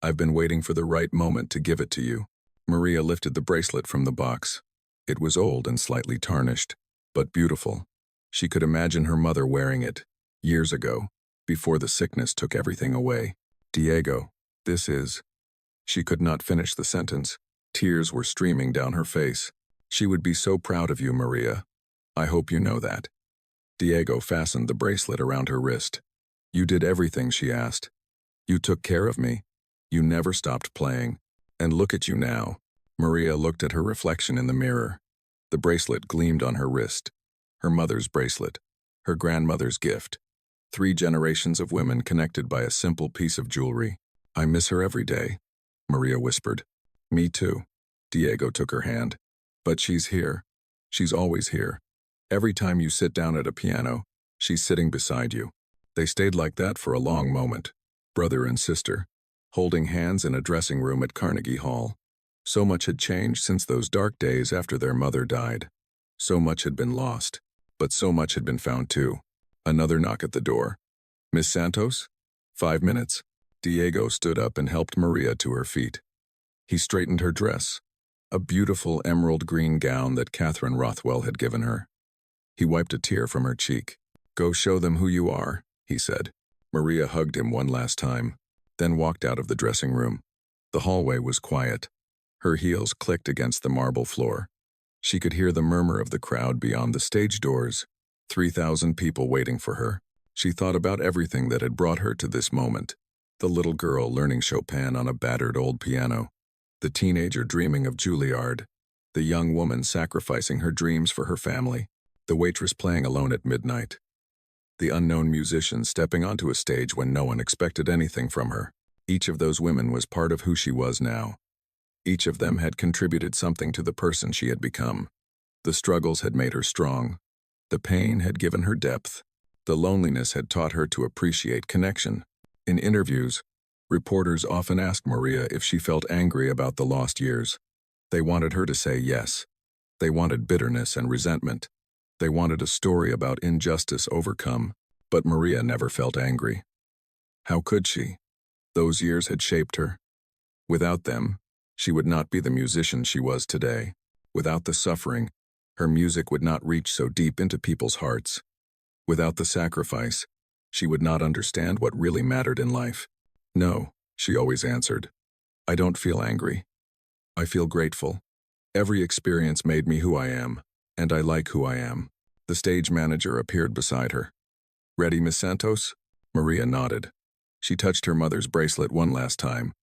I've been waiting for the right moment to give it to you." Maria lifted the bracelet from the box. It was old and slightly tarnished, but beautiful. She could imagine her mother wearing it, years ago, before the sickness took everything away. "Diego, this is..." She could not finish the sentence. Tears were streaming down her face. "She would be so proud of you, Maria. I hope you know that." Diego fastened the bracelet around her wrist. "You did everything she asked. You took care of me. You never stopped playing. And look at you now." Maria looked at her reflection in the mirror. The bracelet gleamed on her wrist. Her mother's bracelet. Her grandmother's gift. 3 generations of women connected by a simple piece of jewelry. "I miss her every day," Maria whispered. "Me too." Diego took her hand. "But she's here. She's always here. Every time you sit down at a piano, she's sitting beside you." They stayed like that for a long moment, brother and sister, holding hands in a dressing room at Carnegie Hall. So much had changed since those dark days after their mother died. So much had been lost, but so much had been found too. Another knock at the door. "Miss Santos? 5 minutes." Diego stood up and helped Maria to her feet. He straightened her dress, a beautiful emerald green gown that Catherine Rothwell had given her. He wiped a tear from her cheek. "Go show them who you are," he said. Maria hugged him one last time, then walked out of the dressing room. The hallway was quiet. Her heels clicked against the marble floor. She could hear the murmur of the crowd beyond the stage doors. 3,000 people waiting for her. She thought about everything that had brought her to this moment. The little girl learning Chopin on a battered old piano. The teenager dreaming of Juilliard. The young woman sacrificing her dreams for her family. The waitress playing alone at midnight. The unknown musician stepping onto a stage when no one expected anything from her. Each of those women was part of who she was now. Each of them had contributed something to the person she had become. The struggles had made her strong. The pain had given her depth. The loneliness had taught her to appreciate connection. In interviews, reporters often asked Maria if she felt angry about the lost years. They wanted her to say yes. They wanted bitterness and resentment. They wanted a story about injustice overcome, but Maria never felt angry. How could she? Those years had shaped her. Without them, she would not be the musician she was today. Without the suffering, her music would not reach so deep into people's hearts. Without the sacrifice, she would not understand what really mattered in life. "No," she always answered. "I don't feel angry. I feel grateful. Every experience made me who I am, and I like who I am." The stage manager appeared beside her. "Ready, Miss Santos?" Maria nodded. She touched her mother's bracelet one last time.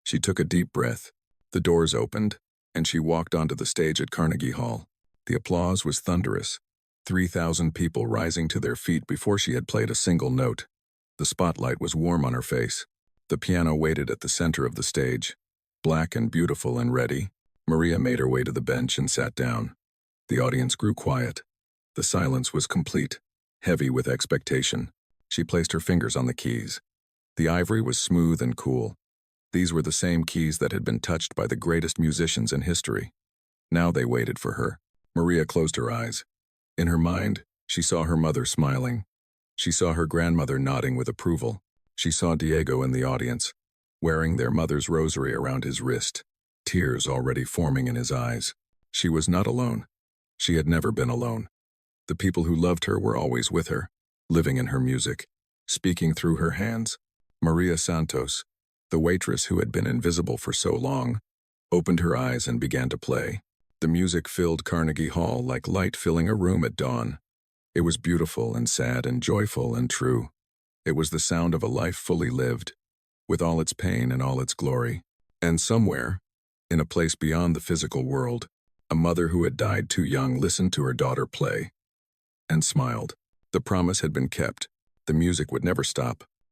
She took a deep breath. The doors opened, and she walked onto the stage at Carnegie Hall. The applause was thunderous. 3,000 people rising to their feet before she had played a single note. The spotlight was warm on her face. The piano waited at the center of the stage. Black and beautiful and ready, Maria made her way to the bench and sat down. The audience grew quiet. The silence was complete, heavy with expectation. She placed her fingers on the keys. The ivory was smooth and cool. These were the same keys that had been touched by the greatest musicians in history. Now they waited for her. Maria closed her eyes. In her mind, she saw her mother smiling. She saw her grandmother nodding with approval. She saw Diego in the audience, wearing their mother's rosary around his wrist, tears already forming in his eyes. She was not alone. She had never been alone. The people who loved her were always with her, living in her music, speaking through her hands. Maria Santos, the waitress who had been invisible for so long, opened her eyes and began to play. The music filled Carnegie Hall like light filling a room at dawn. It was beautiful and sad and joyful and true. It was the sound of a life fully lived, with all its pain and all its glory. And somewhere, in a place beyond the physical world, a mother who had died too young listened to her daughter play and smiled. The promise had been kept. The music would never stop.